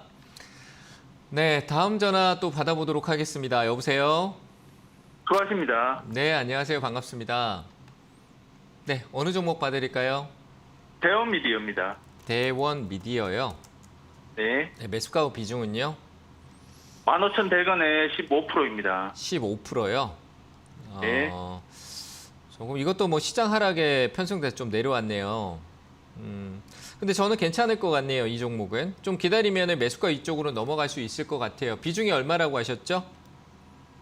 네, 다음 전화 또 받아보도록 하겠습니다. 여보세요? 수고하십니다. 네, 안녕하세요. 반갑습니다. 네, 어느 종목 봐드릴까요? 대원 미디어입니다. 대원 미디어요. 네. 네, 매수가 비중은요? 15,100원에 15%입니다. 15%요. 네. 조금 이것도 뭐 시장 하락에 편승돼서 좀 내려왔네요. 근데 저는 괜찮을 것 같네요. 이 종목은 좀 기다리면 매수가 이쪽으로 넘어갈 수 있을 것 같아요. 비중이 얼마라고 하셨죠?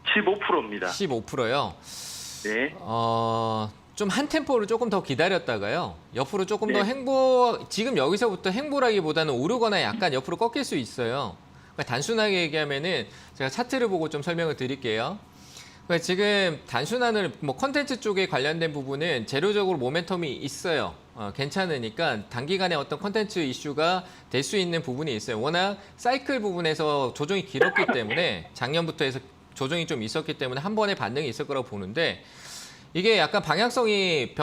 15%입니다. 15%요. 네. 좀 한 템포를 조금 더 기다렸다가요. 옆으로 조금 더 지금 여기서부터 행보라기보다는 오르거나 약간 옆으로 꺾일 수 있어요. 그러니까 단순하게 얘기하면은 제가 차트를 보고 좀 설명을 드릴게요. 그러니까 지금 단순한 뭐 컨텐츠 쪽에 관련된 부분은 재료적으로 모멘텀이 있어요. 괜찮으니까 단기간에 어떤 컨텐츠 이슈가 될 수 있는 부분이 있어요. 워낙 사이클 부분에서 조정이 길었기 때문에 작년부터 해서 조정이 좀 있었기 때문에 한 번의 반등이 있을 거라고 보는데 이게 약간 방향성이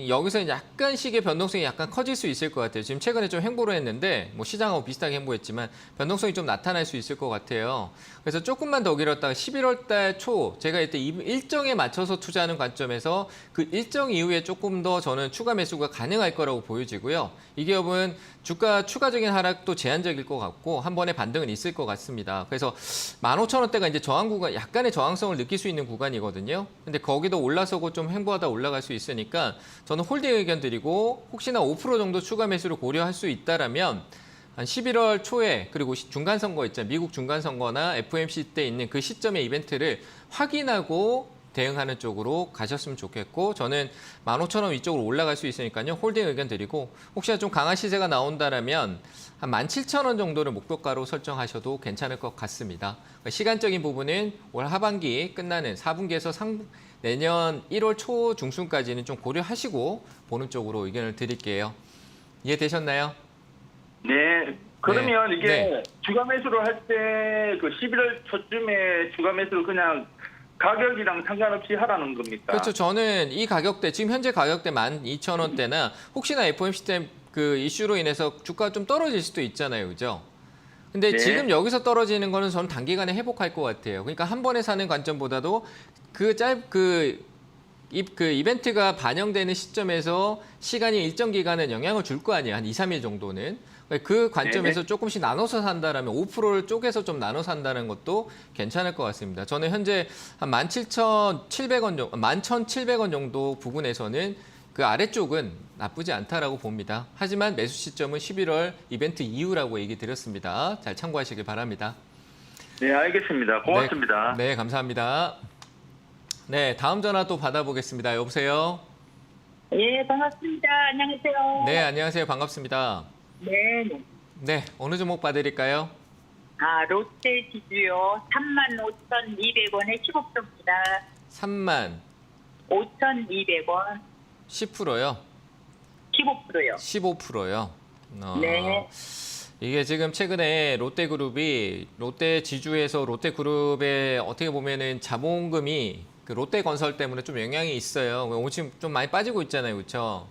여기서 약간씩의 변동성이 약간 커질 수 있을 것 같아요. 지금 최근에 좀 횡보를 했는데 뭐 시장하고 비슷하게 횡보했지만 변동성이 좀 나타날 수 있을 것 같아요. 그래서 조금만 더 기다렸다가 11월 달 초 제가 이때 일정에 맞춰서 투자하는 관점에서 그 일정 이후에 조금 더 저는 추가 매수가 가능할 거라고 보여지고요. 이 기업은 주가 추가적인 하락도 제한적일 것 같고 한 번의 반등은 있을 것 같습니다. 그래서 15,000원대가 이제 저항 구간, 약간의 저항성을 느낄 수 있는 구간이거든요. 근데 거기도 올라서고 좀 횡보하다 올라갈 수 있으니까 저는 홀딩 의견 드리고 혹시나 5% 정도 추가 매수를 고려할 수 있다라면 한 11월 초에 그리고 중간 선거 있잖아요. 미국 중간 선거나 FOMC 때 있는 그 시점의 이벤트를 확인하고 대응하는 쪽으로 가셨으면 좋겠고 저는 15,000원 위쪽으로 올라갈 수 있으니까요. 홀딩 의견 드리고 혹시나 좀 강한 시세가 나온다라면 한 17,000원 정도를 목표가로 설정하셔도 괜찮을 것 같습니다. 시간적인 부분은 올 하반기 끝나는 4분기에서 내년 1월 초 중순까지는 좀 고려하시고 보는 쪽으로 의견을 드릴게요. 이해되셨나요? 네. 그러면 이게 네. 주가 매수를 할 때 그 11월 초쯤에 주가 매수를 그냥 가격이랑 상관없이 하라는 겁니까? 그렇죠. 저는 이 가격대, 지금 현재 가격대 12,000원대나 혹시나 FOMC 때 그 이슈로 인해서 주가가 좀 떨어질 수도 있잖아요. 그죠? 근데 네. 지금 여기서 떨어지는 거는 저는 단기간에 회복할 것 같아요. 그러니까 한 번에 사는 관점보다도 그 이벤트가 반영되는 시점에서 시간이 일정 기간은 영향을 줄 거 아니에요. 한 2, 3일 정도는. 그 관점에서 조금씩 나눠서 산다라면 5%를 쪼개서 좀 나눠 산다는 것도 괜찮을 것 같습니다. 저는 현재 한 17,700원 정도, 11,700원 정도 부근에서는 그 아래쪽은 나쁘지 않다라고 봅니다. 하지만 매수 시점은 11월 이벤트 이후라고 얘기 드렸습니다. 잘 참고하시길 바랍니다. 네, 알겠습니다. 고맙습니다. 네, 감사합니다. 네, 다음 전화 또 받아보겠습니다. 여보세요? 예, 반갑습니다. 안녕하세요. 네, 안녕하세요. 반갑습니다. 네. 네, 어느 종목 봐드릴까요? 롯데 지주요. 35,200원에 15%입니다. 3만 5,200원, 10%요? 15%요. 15%요? 네. 이게 지금 최근에 롯데그룹이 롯데 지주에서 롯데그룹의 어떻게 보면은 자본금이 그 롯데건설 때문에 좀 영향이 있어요. 지금 좀 많이 빠지고 있잖아요, 그렇죠?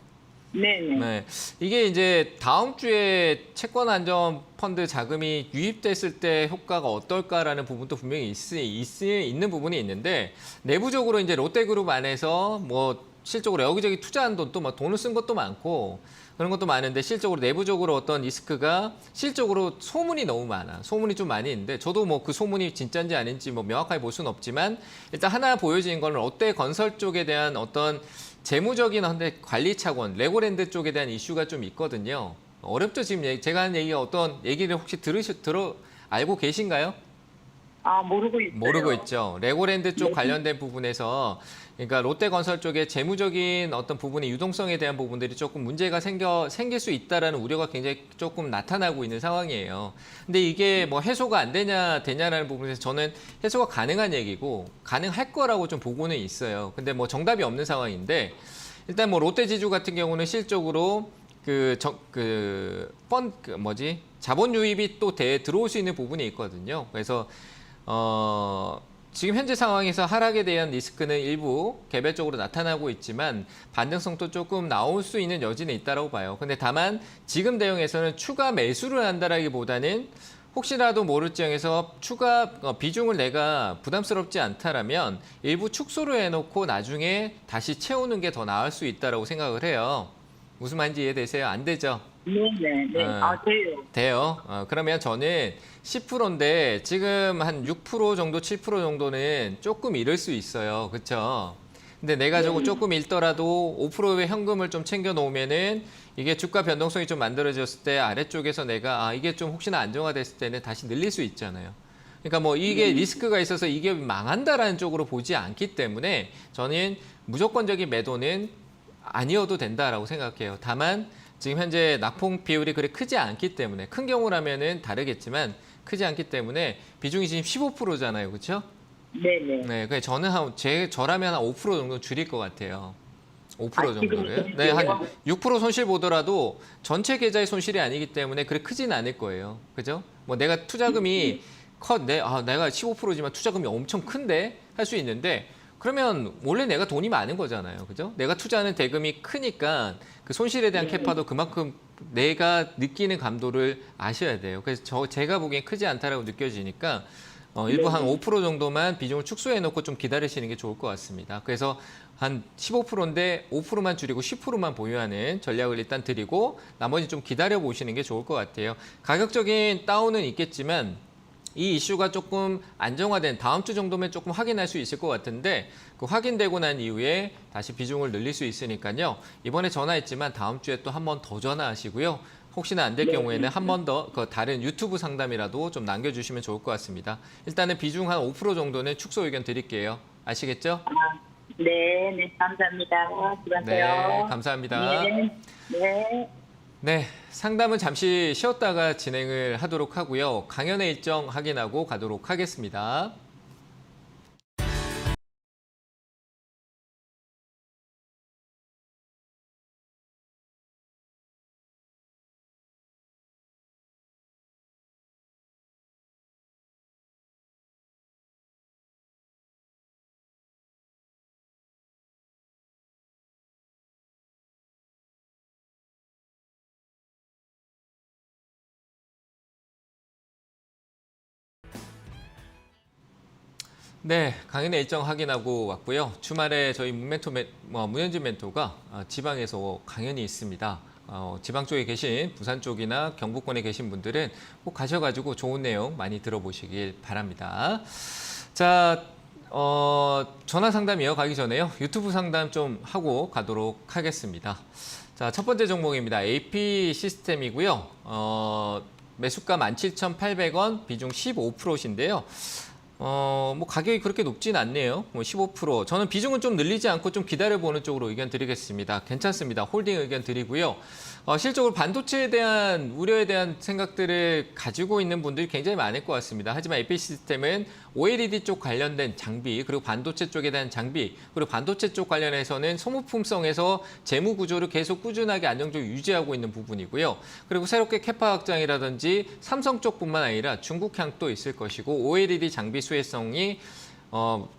네네. 네, 이게 이제 다음 주에 채권안정펀드 자금이 유입됐을 때 효과가 어떨까라는 부분도 분명히 있는 부분이 있는데 내부적으로 이제 롯데그룹 안에서 뭐 실적으로 여기저기 투자한 돈도 막 돈을 쓴 것도 많고 그런 것도 많은데 실적으로 내부적으로 어떤 리스크가 실적으로 소문이 너무 많아. 소문이 좀 많이 있는데 저도 뭐 그 소문이 진짜인지 아닌지 뭐 명확하게 볼 수는 없지만 일단 하나 보여지는 거는 롯데건설 쪽에 대한 어떤 재무적인 관리 차원, 레고랜드 쪽에 대한 이슈가 좀 있거든요. 어렵죠 지금 제가 한 얘기가 어떤 얘기를 혹시 알고 계신가요? 모르고 있어요. 모르고 있죠. 레고랜드 쪽 관련된 부분에서 그러니까 롯데건설 쪽에 재무적인 어떤 부분의 유동성에 대한 부분들이 조금 문제가 생길 수 있다라는 우려가 굉장히 조금 나타나고 있는 상황이에요. 근데 이게 뭐 해소가 안 되냐라는 부분에서 저는 해소가 가능한 얘기고 가능할 거라고 좀 보고는 있어요. 근데 뭐 정답이 없는 상황인데 일단 뭐 롯데지주 같은 경우는 실적으로 자본 유입이 또 들어올 수 있는 부분이 있거든요. 그래서 지금 현재 상황에서 하락에 대한 리스크는 일부 개별적으로 나타나고 있지만 반등성도 조금 나올 수 있는 여지는 있다고 봐요. 근데 다만 지금 대응에서는 추가 매수를 한다라기보다는 혹시라도 모를지경에서 추가 비중을 내가 부담스럽지 않다라면 일부 축소를 해놓고 나중에 다시 채우는 게 더 나을 수 있다고 생각을 해요. 무슨 말인지 이해되세요? 안 되죠? 네네. 돼요. 돼요. 그러면 저는 10%인데 지금 한 6% 정도, 7% 정도는 조금 잃을 수 있어요. 그렇죠? 근데 내가 조금 잃더라도 5%의 현금을 좀 챙겨 놓으면은 이게 주가 변동성이 좀 만들어졌을 때 아래쪽에서 내가 이게 좀 혹시나 안정화됐을 때는 다시 늘릴 수 있잖아요. 그러니까 뭐 이게 리스크가 있어서 이게 망한다라는 쪽으로 보지 않기 때문에 저는 무조건적인 매도는 아니어도 된다라고 생각해요. 다만 지금 현재 낙폭 비율이 그리 크지 않기 때문에 큰 경우라면은 다르겠지만 크지 않기 때문에 비중이 지금 15%잖아요. 그렇죠? 네네. 네, 그래서 저는 저라면 한 5% 정도 줄일 것 같아요. 5% 정도를. 지금 네, 한 6% 손실 보더라도 전체 계좌의 손실이 아니기 때문에 그리 크진 않을 거예요. 그죠? 뭐 내가 투자금이 내가 15%지만 투자금이 엄청 큰데 할 수 있는데 그러면 원래 내가 돈이 많은 거잖아요. 그죠? 내가 투자하는 대금이 크니까 그 손실에 대한 캐파도 그만큼 내가 느끼는 감도를 아셔야 돼요. 그래서 제가 보기엔 크지 않다라고 느껴지니까 일부 한 5% 정도만 비중을 축소해 놓고 좀 기다리시는 게 좋을 것 같습니다. 그래서 한 15%인데 5%만 줄이고 10%만 보유하는 전략을 일단 드리고 나머지 좀 기다려 보시는 게 좋을 것 같아요. 가격적인 다운은 있겠지만 이 이슈가 조금 안정화된 다음 주 정도면 조금 확인할 수 있을 것 같은데 그 확인되고 난 이후에 다시 비중을 늘릴 수 있으니까요. 이번에 전화했지만 다음 주에 또 한 번 더 전화하시고요. 혹시나 안 될 경우에는 한 번 더 다른 유튜브 상담이라도 좀 남겨주시면 좋을 것 같습니다. 일단은 비중 한 5% 정도는 축소 의견 드릴게요. 아시겠죠? 네, 네, 감사합니다. 네, 수고하세요. 감사합니다. 네, 네. 네, 상담은 잠시 쉬었다가 진행을 하도록 하고요. 강연의 일정 확인하고 가도록 하겠습니다. 네, 강연의 일정 확인하고 왔고요. 주말에 저희 문현진 멘토가 지방에서 강연이 있습니다. 지방 쪽에 계신 부산 쪽이나 경북권에 계신 분들은 꼭 가셔가지고 좋은 내용 많이 들어보시길 바랍니다. 자, 전화 상담 이어가기 전에요. 유튜브 상담 좀 하고 가도록 하겠습니다. 자, 첫 번째 종목입니다. AP 시스템이고요. 매수가 17,800원, 비중 15%인데요. 뭐 가격이 그렇게 높진 않네요. 뭐 15%. 저는 비중은 좀 늘리지 않고 좀 기다려보는 쪽으로 의견 드리겠습니다. 괜찮습니다. 홀딩 의견 드리고요. 실적으로 반도체에 대한 우려에 대한 생각들을 가지고 있는 분들이 굉장히 많을 것 같습니다. 하지만 AP 시스템은 OLED 쪽 관련된 장비, 그리고 반도체 쪽에 대한 장비, 그리고 반도체 쪽 관련해서는 소모품성에서 재무 구조를 계속 꾸준하게 안정적으로 유지하고 있는 부분이고요. 그리고 새롭게 캐파 확장이라든지 삼성 쪽뿐만 아니라 중국향도 있을 것이고 OLED 장비 수혜성이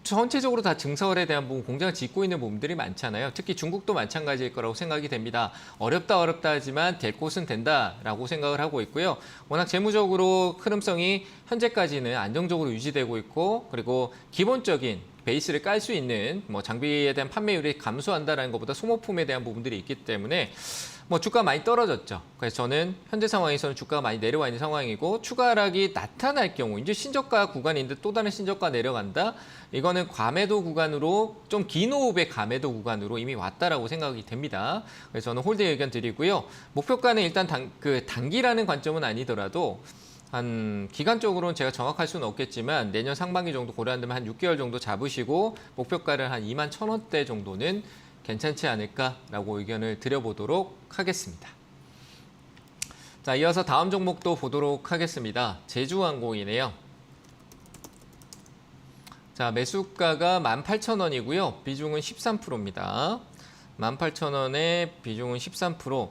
전체적으로 다 증설에 대한 부분, 공장을 짓고 있는 부분들이 많잖아요. 특히 중국도 마찬가지일 거라고 생각이 됩니다. 어렵다 하지만 될 곳은 된다라고 생각을 하고 있고요. 워낙 재무적으로 흐름성이 현재까지는 안정적으로 유지되고 있고, 그리고 기본적인 베이스를 깔 수 있는 뭐 장비에 대한 판매율이 감소한다라는 것보다 소모품에 대한 부분들이 있기 때문에 뭐 주가 많이 떨어졌죠. 그래서 저는 현재 상황에서는 주가가 많이 내려와 있는 상황이고, 추가 하락이 나타날 경우 이제 신저가 구간인데 또 다른 신저가 내려간다. 이거는 과매도 구간으로, 좀 긴 호흡의 과매도 구간으로 이미 왔다라고 생각이 됩니다. 그래서 저는 홀딩 의견 드리고요. 목표가는 일단 단기라는 관점은 아니더라도 한 기간적으로는 제가 정확할 수는 없겠지만 내년 상반기 정도 고려한다면 한 6개월 정도 잡으시고 목표가를 한 21,000원대 정도는 괜찮지 않을까라고 의견을 드려보도록 하겠습니다. 자, 이어서 다음 종목도 보도록 하겠습니다. 제주항공이네요. 자, 매수가가 18,000원이고요. 비중은 13%입니다. 18,000원에 비중은 13%.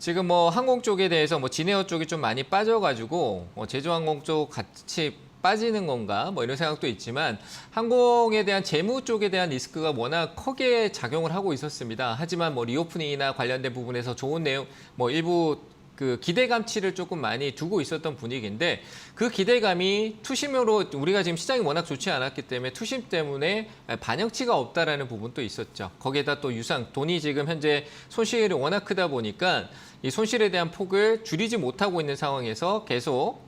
지금 뭐 항공 쪽에 대해서 뭐 진에어 쪽이 좀 많이 빠져가지고 제주항공 쪽 같이 빠지는 건가 뭐 이런 생각도 있지만, 항공에 대한 재무 쪽에 대한 리스크가 워낙 크게 작용을 하고 있었습니다. 하지만 뭐 리오프닝이나 관련된 부분에서 좋은 내용, 뭐 일부 그 기대감치를 조금 많이 두고 있었던 분위기인데, 그 기대감이 투심으로, 우리가 지금 시장이 워낙 좋지 않았기 때문에 투심 때문에 반영치가 없다라는 부분도 있었죠. 거기에다 또 돈이 지금 현재 손실이 워낙 크다 보니까 이 손실에 대한 폭을 줄이지 못하고 있는 상황에서 계속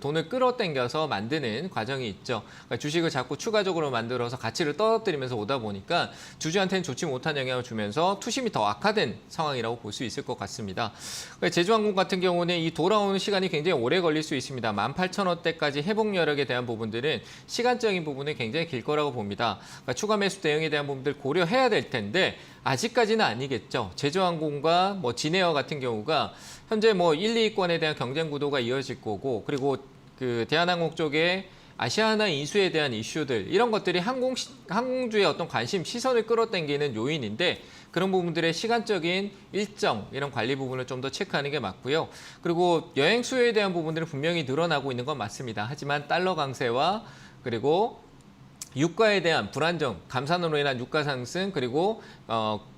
돈을 끌어당겨서 만드는 과정이 있죠. 그러니까 주식을 자꾸 추가적으로 만들어서 가치를 떨어뜨리면서 오다 보니까 주주한테는 좋지 못한 영향을 주면서 투심이 더 악화된 상황이라고 볼 수 있을 것 같습니다. 그러니까 제주항공 같은 경우는 이 돌아오는 시간이 굉장히 오래 걸릴 수 있습니다. 18,000원대까지 회복 여력에 대한 부분들은 시간적인 부분이 굉장히 길 거라고 봅니다. 그러니까 추가 매수 대응에 대한 부분들 고려해야 될 텐데 아직까지는 아니겠죠. 제주항공과 뭐 진에어 같은 경우가 현재 뭐 1, 2위권에 대한 경쟁 구도가 이어질 거고, 그리고 그 대한항공 쪽에 아시아나 인수에 대한 이슈들, 이런 것들이 항공주의 어떤 관심, 시선을 끌어당기는 요인인데, 그런 부분들의 시간적인 일정, 이런 관리 부분을 좀 더 체크하는 게 맞고요. 그리고 여행 수요에 대한 부분들은 분명히 늘어나고 있는 건 맞습니다. 하지만 달러 강세와 그리고 유가에 대한 불안정, 감산으로 인한 유가 상승, 그리고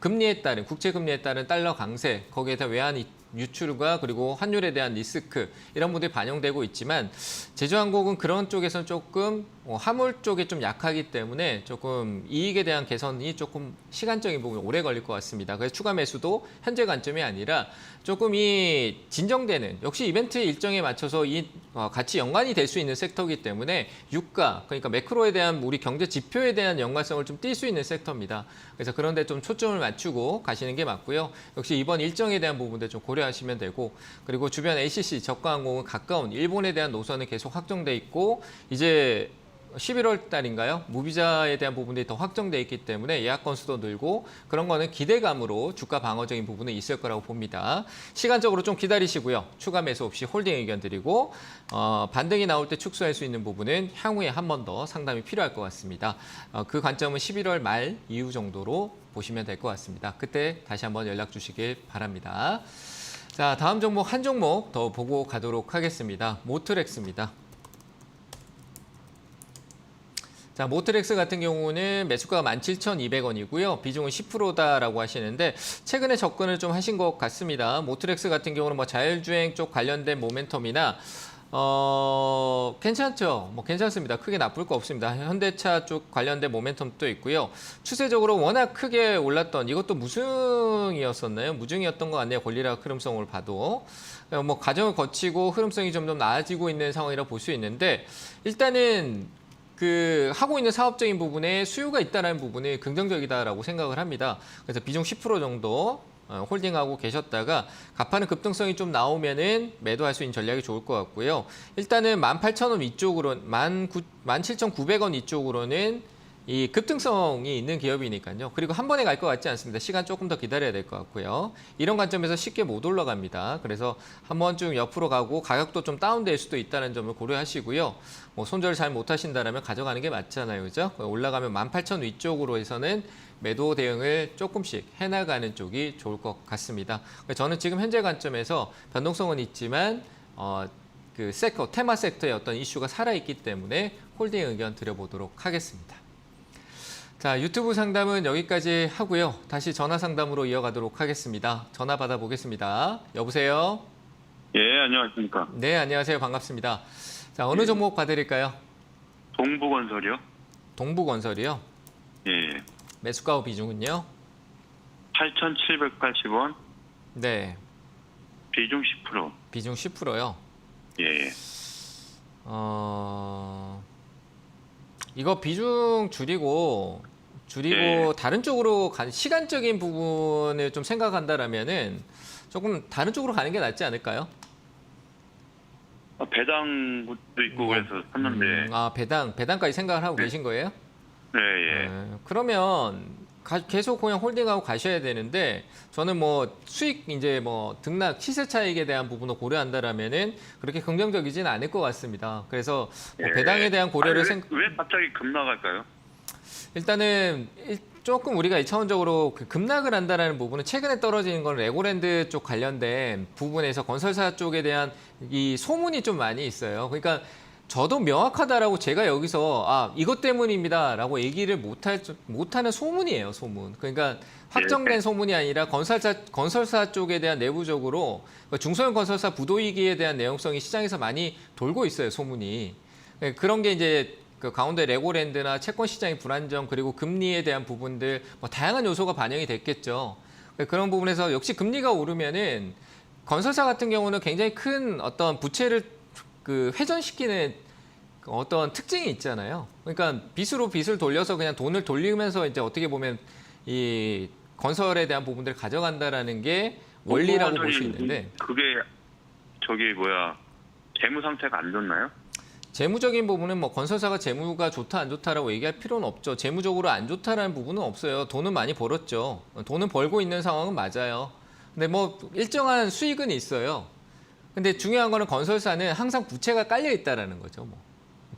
금리에 따른, 국채 금리에 따른 달러 강세, 거기에 대한 외환 유출과 그리고 환율에 대한 리스크, 이런 부분들이 반영되고 있지만, 제주항공은 그런 쪽에서는 조금 화물 쪽이 좀 약하기 때문에 조금 이익에 대한 개선이 조금 시간적인 부분이 오래 걸릴 것 같습니다. 그래서 추가 매수도 현재 관점이 아니라 조금 이 진정되는, 역시 이벤트 일정에 맞춰서 이 같이 연관이 될 수 있는 섹터이기 때문에 유가, 그러니까 매크로에 대한 우리 경제 지표에 대한 연관성을 좀 띌 수 있는 섹터입니다. 그래서 그런 데 좀 초점을 맞추고 가시는 게 맞고요. 역시 이번 일정에 대한 부분들 좀 고려하시면 되고, 그리고 주변 LCC, 저가항공은 가까운 일본에 대한 노선은 계속 확정돼 있고, 이제 11월 달인가요? 무비자에 대한 부분들이 더 확정돼 있기 때문에 예약 건수도 늘고 그런 거는 기대감으로 주가 방어적인 부분은 있을 거라고 봅니다. 시간적으로 좀 기다리시고요. 추가 매수 없이 홀딩 의견 드리고 반등이 나올 때 축소할 수 있는 부분은 향후에 한 번 더 상담이 필요할 것 같습니다. 그 관점은 11월 말 이후 정도로 보시면 될 것 같습니다. 그때 다시 한번 연락 주시길 바랍니다. 자, 다음 종목 한 종목 더 보고 가도록 하겠습니다. 모트렉스입니다. 자, 모트렉스 같은 경우는 매수가가 17,200원이고요. 비중은 10%다라고 하시는데 최근에 접근을 좀 하신 것 같습니다. 모트렉스 같은 경우는 뭐 자율주행 쪽 관련된 모멘텀이나 괜찮죠. 뭐 괜찮습니다. 크게 나쁠 거 없습니다. 현대차 쪽 관련된 모멘텀도 있고요. 추세적으로 워낙 크게 올랐던 이것도 무승이었었나요? 무중이었던 것 같네요. 권리락 흐름성을 봐도. 뭐 과정을 거치고 흐름성이 점점 나아지고 있는 상황이라 볼 수 있는데 일단은 그 하고 있는 사업적인 부분에 수요가 있다는 부분이 긍정적이다라고 생각을 합니다. 그래서 비중 10% 정도 홀딩하고 계셨다가 가파른 급등성이 좀 나오면은 매도할 수 있는 전략이 좋을 것 같고요. 일단은 18,000원 위쪽으로 17,900원 이쪽으로는 이 급등성이 있는 기업이니까요. 그리고 한 번에 갈 것 같지 않습니다. 시간 조금 더 기다려야 될 것 같고요. 이런 관점에서 쉽게 못 올라갑니다. 그래서 한 번쯤 옆으로 가고 가격도 좀 다운될 수도 있다는 점을 고려하시고요. 뭐 손절 잘 못하신다면 가져가는 게 맞잖아요. 그죠? 올라가면 18,000 위쪽으로 해서는 매도 대응을 조금씩 해나가는 쪽이 좋을 것 같습니다. 저는 지금 현재 관점에서 변동성은 있지만 그 섹터, 테마 섹터의 어떤 이슈가 살아있기 때문에 홀딩 의견 드려보도록 하겠습니다. 자, 유튜브 상담은 여기까지 하고요. 다시 전화 상담으로 이어가도록 하겠습니다. 전화 받아보겠습니다. 여보세요? 예, 안녕하십니까. 네, 안녕하세요. 반갑습니다. 자, 어느 종목 봐드릴까요? 동부건설이요? 동부건설이요? 예, 매수가 비중은요? 8,780원, 네, 비중 10%. 비중 10%요. 예, 이거 비중 줄이고 예. 다른 쪽으로 시간적인 부분을 좀 생각한다라면은 조금 다른 쪽으로 가는 게 낫지 않을까요? 배당도 있고 그래서 샀는데. 배당까지 생각을 하고 계신 거예요? 네, 예. 그러면 계속 그냥 홀딩하고 가셔야 되는데 저는 뭐 수익 이제 뭐 등락 시세 차익에 대한 부분을 고려한다라면은 그렇게 긍정적이지는 않을 것 같습니다. 그래서 뭐 예. 배당에 대한 고려를 왜 갑자기 급락할까요? 일단은 조금 우리가 2차원적으로 그 급락을 한다라는 부분은 최근에 떨어지는 건 레고랜드 쪽 관련된 부분에서 건설사 쪽에 대한 이 소문이 좀 많이 있어요. 그러니까 저도 명확하다라고 제가 여기서 이것 때문입니다라고 얘기를 못하는 소문이에요, 소문. 그러니까 확정된 소문이 아니라 건설사 쪽에 대한 내부적으로 중소형 건설사 부도이기에 대한 내용성이 시장에서 많이 돌고 있어요, 소문이. 그런 게 이제 그 가운데 레고랜드나 채권 시장의 불안정 그리고 금리에 대한 부분들 뭐 다양한 요소가 반영이 됐겠죠. 그런 부분에서 역시 금리가 오르면은 건설사 같은 경우는 굉장히 큰 어떤 부채를 그 회전시키는 어떤 특징이 있잖아요. 그러니까 빚으로 빚을 돌려서 그냥 돈을 돌리면서 이제 어떻게 보면 이 건설에 대한 부분들을 가져간다라는 게 원리라고 볼 수 있는데 그게 재무 상태가 안 좋나요? 재무적인 부분은 뭐 건설사가 재무가 좋다 안 좋다라고 얘기할 필요는 없죠. 재무적으로 안 좋다라는 부분은 없어요. 돈은 많이 벌었죠. 돈은 벌고 있는 상황은 맞아요. 근데 뭐 일정한 수익은 있어요. 근데 중요한 거는 건설사는 항상 부채가 깔려 있다라는 거죠. 뭐.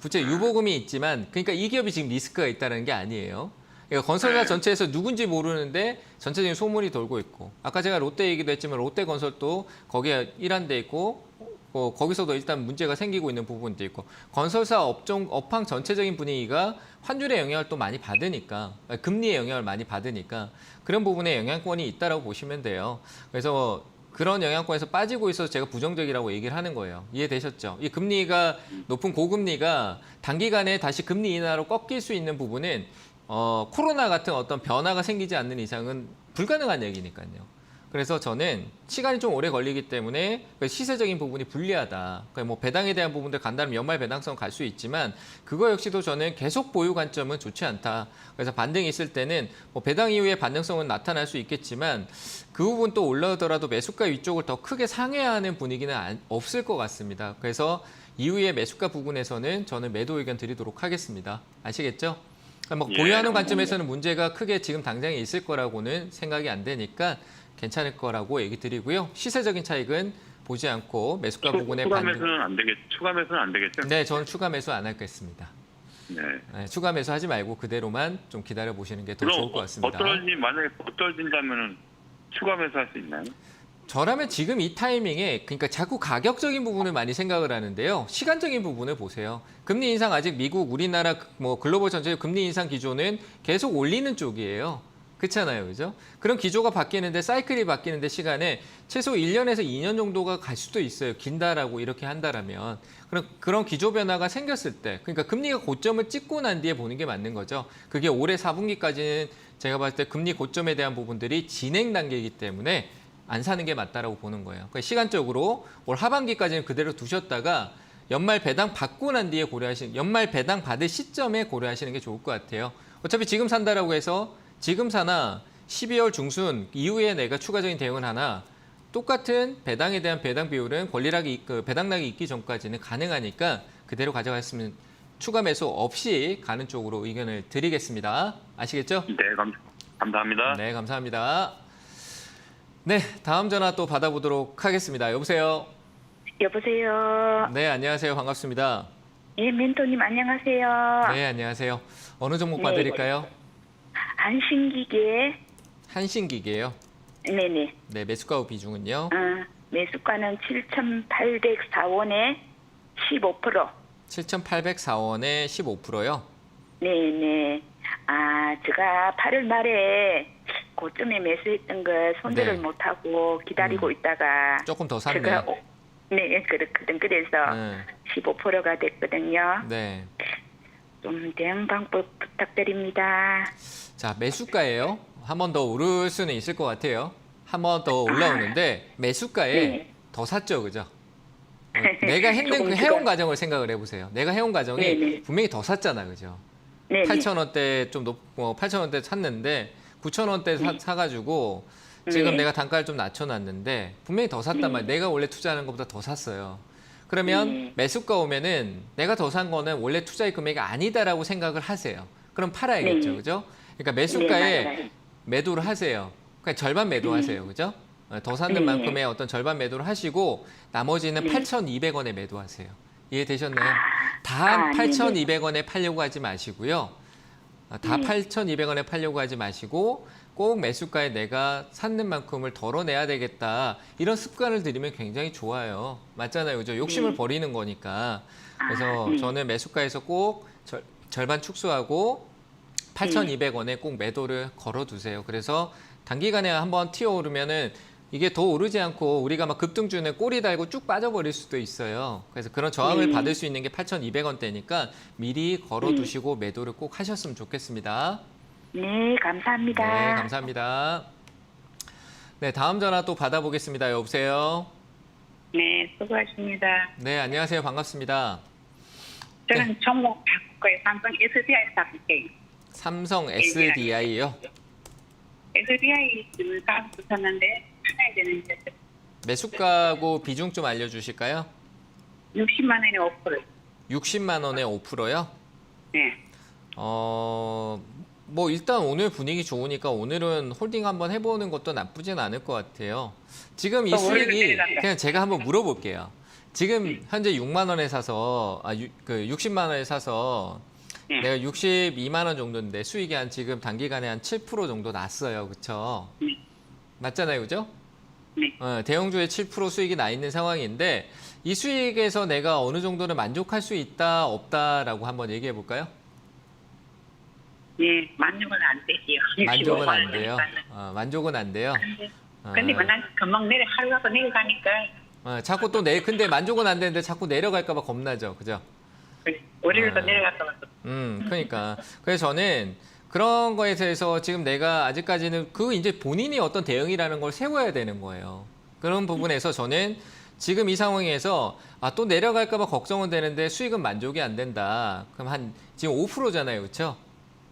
부채 유보금이 있지만 그러니까 이 기업이 지금 리스크가 있다는 게 아니에요. 그러니까 건설사 전체에서 누군지 모르는데 전체적인 소문이 돌고 있고 아까 제가 롯데 얘기도 했지만 롯데건설도 거기에 일환돼 있고 거기서도 일단 문제가 생기고 있는 부분도 있고 건설사 업황 전체적인 분위기가 환율의 영향을 또 많이 받으니까 금리의 영향을 많이 받으니까 그런 부분에 영향권이 있다라고 보시면 돼요. 그래서 그런 영향권에서 빠지고 있어서 제가 부정적이라고 얘기를 하는 거예요. 이해되셨죠? 이 금리가 높은 고금리가 단기간에 다시 금리 인하로 꺾일 수 있는 부분은 코로나 같은 어떤 변화가 생기지 않는 이상은 불가능한 얘기니까요. 그래서 저는 시간이 좀 오래 걸리기 때문에 그 시세적인 부분이 불리하다. 그러니까 뭐 배당에 대한 부분들 간다면 연말 배당성 갈 수 있지만 그거 역시도 저는 계속 보유 관점은 좋지 않다. 그래서 반등이 있을 때는 뭐 배당 이후에 반등성은 나타날 수 있겠지만 그 부분 또 올라오더라도 매수가 위쪽을 더 크게 상회하는 분위기는 없을 것 같습니다. 그래서 이후에 매수가 부분에서는 저는 매도 의견 드리도록 하겠습니다. 아시겠죠? 뭐 예. 보유하는 관점에서는 문제가 크게 지금 당장에 있을 거라고는 생각이 안 되니까 괜찮을 거라고 얘기 드리고요. 시세적인 차익은 보지 않고 매수가 부분에 추가 반등. 매수는 안 되겠. 추가 매수는 안 되겠죠? 네, 저는 추가 매수 안 하겠습니다. 네. 네, 추가 매수하지 말고 그대로만 좀 기다려 보시는 게 더 그럼 좋을 것 같습니다. 만약에 떨어진다면은 추가 매수할 수 있나요? 저라면 지금 이 타이밍에 그러니까 자꾸 가격적인 부분을 많이 생각을 하는데요. 시간적인 부분을 보세요. 금리 인상 아직 미국, 우리나라 뭐 글로벌 전체의 금리 인상 기조는 계속 올리는 쪽이에요. 그렇잖아요. 그죠? 그런 기조가 바뀌는데 사이클이 바뀌는데 시간에 최소 1년에서 2년 정도가 갈 수도 있어요. 긴다라고 이렇게 한다라면. 그런 기조 변화가 생겼을 때 그러니까 금리가 고점을 찍고 난 뒤에 보는 게 맞는 거죠. 그게 올해 4분기까지는 제가 봤을 때 금리 고점에 대한 부분들이 진행 단계이기 때문에 안 사는 게 맞다라고 보는 거예요. 그러니까 시간적으로 올 하반기까지는 그대로 두셨다가 연말 배당 받고 난 뒤에 연말 배당 받을 시점에 고려하시는 게 좋을 것 같아요. 어차피 지금 산다라고 해서 지금 사나 12월 중순 이후에 내가 추가적인 대응을 하나 똑같은 배당에 대한 배당 비율은 배당락이 있기 전까지는 가능하니까 그대로 가져갔으면 추가 매수 없이 가는 쪽으로 의견을 드리겠습니다. 아시겠죠? 네, 감사합니다. 네, 감사합니다. 네, 다음 전화 또 받아보도록 하겠습니다. 여보세요? 여보세요. 네, 안녕하세요. 반갑습니다. 예, 멘토님 안녕하세요. 네, 안녕하세요. 어느 종목 네. 봐드릴까요? 안신기계. 한신기계요. 네네. 네, 매수가 후 비중은요? 매수가는 7,804원에 15%. 7,804원에 15%요. 네네. 제가 8월 말에 고점에 매수했던 거 손절을 네. 못하고 기다리고 있다가 조금 더 샀네요. 제가 네, 그렇거든. 그래서 네. 15%가 됐거든요. 네. 좀 대응 방법 부탁드립니다. 자, 매수가예요. 한 번 더 오를 수는 있을 것 같아요. 한 번 더 올라오는데 매수가에 네. 더 샀죠, 그죠? 내가 했는 조금 그 해온 과정을 생각을 해보세요. 내가 해온 과정이 네네. 분명히 더 샀잖아, 그죠? 네. 8,000원대 좀 8,000원대 샀는데 9,000원대 사가지고 지금 네. 내가 단가를 좀 낮춰놨는데 분명히 더 샀단 말이야. 내가 원래 투자하는 것보다 더 샀어요. 그러면 매수가 오면은 내가 더 산 거는 원래 투자의 금액이 아니다라고 생각을 하세요. 그럼 팔아야겠죠, 네. 그죠? 그러니까 네, 매수가에 맞아요. 매도를 하세요. 그러니까 절반 매도하세요, 그죠? 더 사는 네. 만큼의 어떤 절반 매도를 하시고 나머지는 네. 8,200원에 매도하세요. 이해되셨나요? 다 네네. 8,200원에 팔려고 하지 마시고요. 다 8,200원에 팔려고 하지 마시고 꼭 매수가에 내가 샀는 만큼을 덜어내야 되겠다. 이런 습관을 들이면 굉장히 좋아요. 맞잖아요. 그죠? 욕심을 버리는 거니까. 그래서 네. 저는 매수가에서 꼭 절반 축소하고 8,200원에 꼭 매도를 걸어두세요. 그래서 단기간에 한번 튀어오르면은 이게 더 오르지 않고 우리가 막 급등주에 꼬리 달고 쭉 빠져버릴 수도 있어요. 그래서 그런 저항을 받을 수 있는 게 8,200원대니까 미리 걸어두시고 매도를 꼭 하셨으면 좋겠습니다. 네, 감사합니다. 네, 감사합니다. 네, 다음 전화 또 받아보겠습니다. 여보세요? 네, 수고하십니다. 네, 안녕하세요. 반갑습니다. 저는 종목 바꿀 거예요. 삼성 SDI 바꿀게요. 삼성 SDI요. SDI 지금 다음 붙었는데 하나야 되는데 매수가고 비중 좀 알려주실까요? 60만 원에 5%. 60만 원에 5%요? 네. 뭐 일단 오늘 분위기 좋으니까 오늘은 홀딩 한번 해보는 것도 나쁘진 않을 것 같아요. 지금 이 또 월요일에 수익이 내려간다. 그냥 제가 한번 물어볼게요. 지금 현재 6만 원에 사서 60만 원에 사서 네. 내가 62만 원 정도인데 수익이 한 지금 단기간에 한 7% 정도 났어요. 그렇죠? 네. 맞잖아요. 그죠? 네. 대형주에 7% 수익이 나 있는 상황인데 이 수익에서 내가 어느 정도는 만족할 수 있다 없다라고 한번 얘기해 볼까요? 네, 만족은 안 되지요. 만족은 65만 안 돼요. 원이니까는. 만족은 안 돼요. 근데 난 금방 하루가 내려가니까 자꾸 또 근데 만족은 안 되는데 자꾸 내려갈까 봐 겁나죠. 그죠? 월요일도 내려갔다 왔어. 그러니까. 그래서 저는 그런 거에 대해서 지금 내가 아직까지는 그 이제 본인이 어떤 대응이라는 걸 세워야 되는 거예요. 그런 부분에서 저는 지금 이 상황에서 또 내려갈까 봐 걱정은 되는데 수익은 만족이 안 된다. 그럼 지금 5%잖아요. 그렇죠?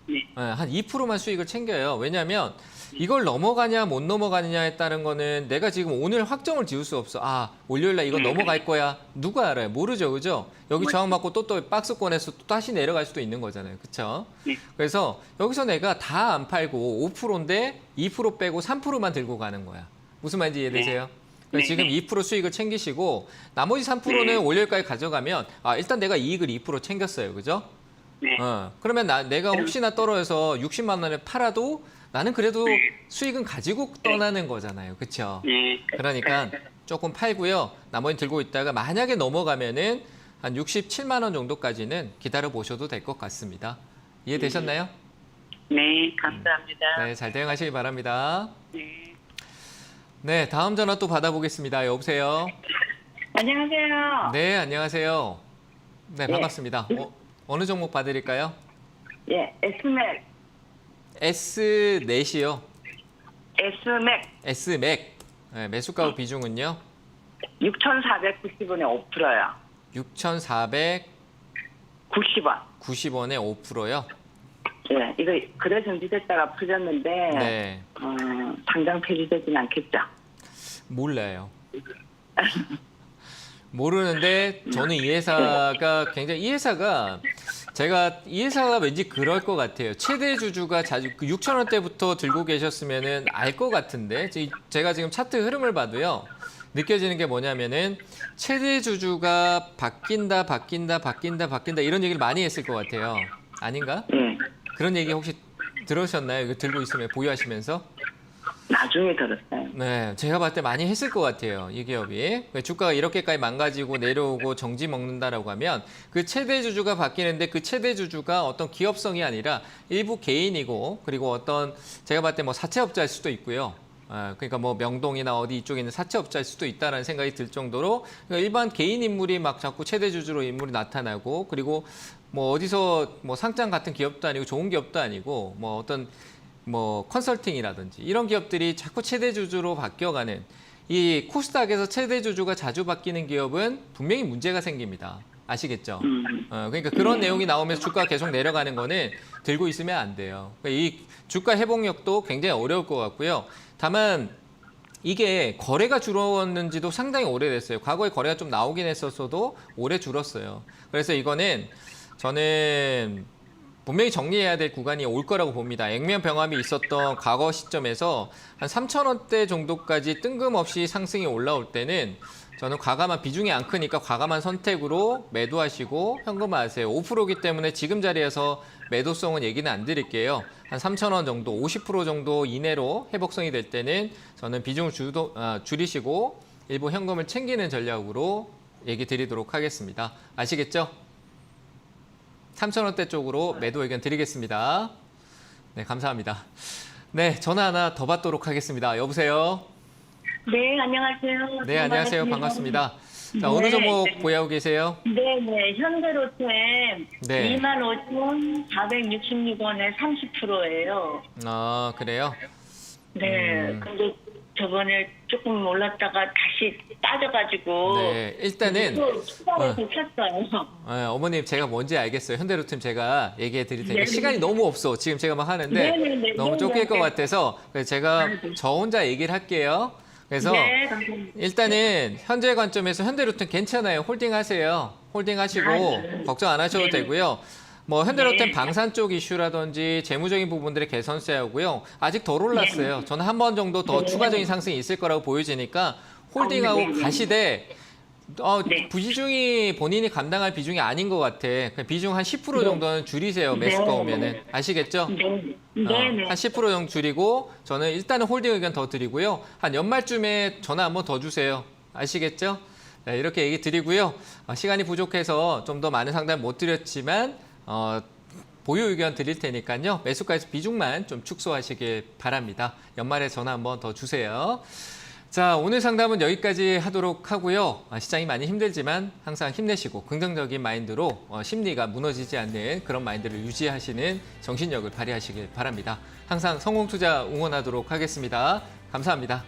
네. 한 2%만 수익을 챙겨요. 왜냐하면 이걸 넘어가냐 못 넘어가느냐에 따른 거는 내가 지금 오늘 확정을 지을 수 없어. 월요일 날 이거 넘어갈 거야. 누가 알아요? 모르죠. 그죠? 여기 저항 맞고 또 박스권에서 또 다시 내려갈 수도 있는 거잖아요. 그렇죠? 네. 그래서 여기서 내가 다 안 팔고 5%인데 2% 빼고 3%만 들고 가는 거야. 무슨 말인지 이해되세요? 그래서 지금 2% 수익을 챙기시고 나머지 3%는 월요일까지 가져가면 일단 내가 이익을 2% 챙겼어요. 그죠? 네. 그러면 내가 혹시나 떨어져서 60만 원에 팔아도 나는 그래도 수익은 가지고 떠나는 거잖아요. 그렇죠? 네. 그러니까 조금 팔고요. 나머지 들고 있다가 만약에 넘어가면은 한 67만 원 정도까지는 기다려 보셔도 될 것 같습니다. 이해되셨나요? 네, 감사합니다. 네, 잘 대응하시기 바랍니다. 네. 네, 다음 전화 또 받아보겠습니다. 여보세요? 안녕하세요. 네, 안녕하세요. 네, 반갑습니다. 어느 종목 봐드릴까요? 예, S맥, S4이요. S맥 S맥. 네, 매수가 비중은요? 6,490원에 5%요. 6,490원에 90원. 5%요? 예, 이거 그래 정지됐다가 풀렸는데 네, 당장 폐지되진 않겠죠? 몰라요. 모르는데 저는 이 회사가 제가 이 회사가 왠지 그럴 것 같아요. 최대 주주가 자주 6,000원대부터 들고 계셨으면은 알 것 같은데 제가 지금 차트 흐름을 봐도요. 느껴지는 게 뭐냐면은 최대 주주가 바뀐다 이런 얘기를 많이 했을 것 같아요. 아닌가? 예, 그런 얘기 혹시 들으셨나요? 이거 들고 있으면 보유하시면서? 나중에 들었어요. 네, 제가 봤을 때 많이 했을 것 같아요. 이 기업이. 주가가 이렇게까지 망가지고 내려오고 정지 먹는다라고 하면 그 최대 주주가 바뀌는데 그 최대 주주가 어떤 기업성이 아니라 일부 개인이고 그리고 어떤 제가 봤을 때 뭐 사채업자일 수도 있고요. 그러니까 뭐 명동이나 어디 이쪽에 있는 사채업자일 수도 있다라는 생각이 들 정도로 그러니까 일반 개인 인물이 막 자꾸 최대 주주로 인물이 나타나고 그리고 뭐 어디서 뭐 상장 같은 기업도 아니고 좋은 기업도 아니고 뭐 어떤 뭐 컨설팅이라든지 이런 기업들이 자꾸 최대 주주로 바뀌어가는 이 코스닥에서 최대 주주가 자주 바뀌는 기업은 분명히 문제가 생깁니다. 아시겠죠? 그러니까 그런 내용이 나오면서 주가가 계속 내려가는 거는 들고 있으면 안 돼요. 그러니까 이 주가 회복력도 굉장히 어려울 것 같고요. 다만 이게 거래가 줄었는지도 상당히 오래됐어요. 과거에 거래가 좀 나오긴 했었어도 오래 줄었어요. 그래서 이거는 저는 분명히 정리해야 될 구간이 올 거라고 봅니다. 액면 병합이 있었던 과거 시점에서 한 3,000원대 정도까지 뜬금없이 상승이 올라올 때는 저는 과감한 비중이 안 크니까 과감한 선택으로 매도하시고 현금화하세요. 5%이기 때문에 지금 자리에서 매도성은 얘기는 안 드릴게요. 한 3,000원 정도, 50% 정도 이내로 회복성이 될 때는 저는 비중을 줄이시고 일부 현금을 챙기는 전략으로 얘기 드리도록 하겠습니다. 아시겠죠? 3,000원대 쪽으로 매도 의견 드리겠습니다. 네, 감사합니다. 네, 전화 하나 더 받도록 하겠습니다. 여보세요? 네, 안녕하세요. 네, 안녕하세요. 반갑습니다. 자, 어느 종목 보유하고 계세요? 네, 현대로템 네. 25,466원에 30%예요. 그래요? 네, 근데 저번에 조금 올랐다가 다시 빠져가지고 네, 일단은 또 추가해서 샀어요. 어머님 제가 뭔지 알겠어요. 현대로템 제가 얘기해 드릴 테니까 네. 시간이 너무 없어. 지금 제가 막 하는데 네, 너무 쫓길 것 같아서 그래서 제가 저 혼자 얘기를 할게요. 그래서 네, 감사합니다. 일단은 현재 관점에서 현대로템 괜찮아요. 홀딩하세요. 홀딩하시고 걱정 안 하셔도 되고요. 뭐 현대로템 방산 쪽 이슈라든지 재무적인 부분들의 개선세야 하고요. 아직 덜 올랐어요. 저는 한 번 정도 더 추가적인 상승이 있을 거라고 보여지니까 홀딩하고 가시되 비중이 본인이 감당할 비중이 아닌 것 같아. 비중 한 10% 정도는 줄이세요. 매수가 오면은. 아시겠죠? 네. 한 10% 정도 줄이고 저는 일단은 홀딩 의견 더 드리고요. 한 연말쯤에 전화 한번 더 주세요. 아시겠죠? 네, 이렇게 얘기 드리고요. 시간이 부족해서 좀 더 많은 상담 못 드렸지만 보유 의견 드릴 테니까요. 매수가에서 비중만 좀 축소하시길 바랍니다. 연말에 전화 한번 더 주세요. 자, 오늘 상담은 여기까지 하도록 하고요. 시장이 많이 힘들지만 항상 힘내시고 긍정적인 마인드로 심리가 무너지지 않는 그런 마인드를 유지하시는 정신력을 발휘하시길 바랍니다. 항상 성공투자 응원하도록 하겠습니다. 감사합니다.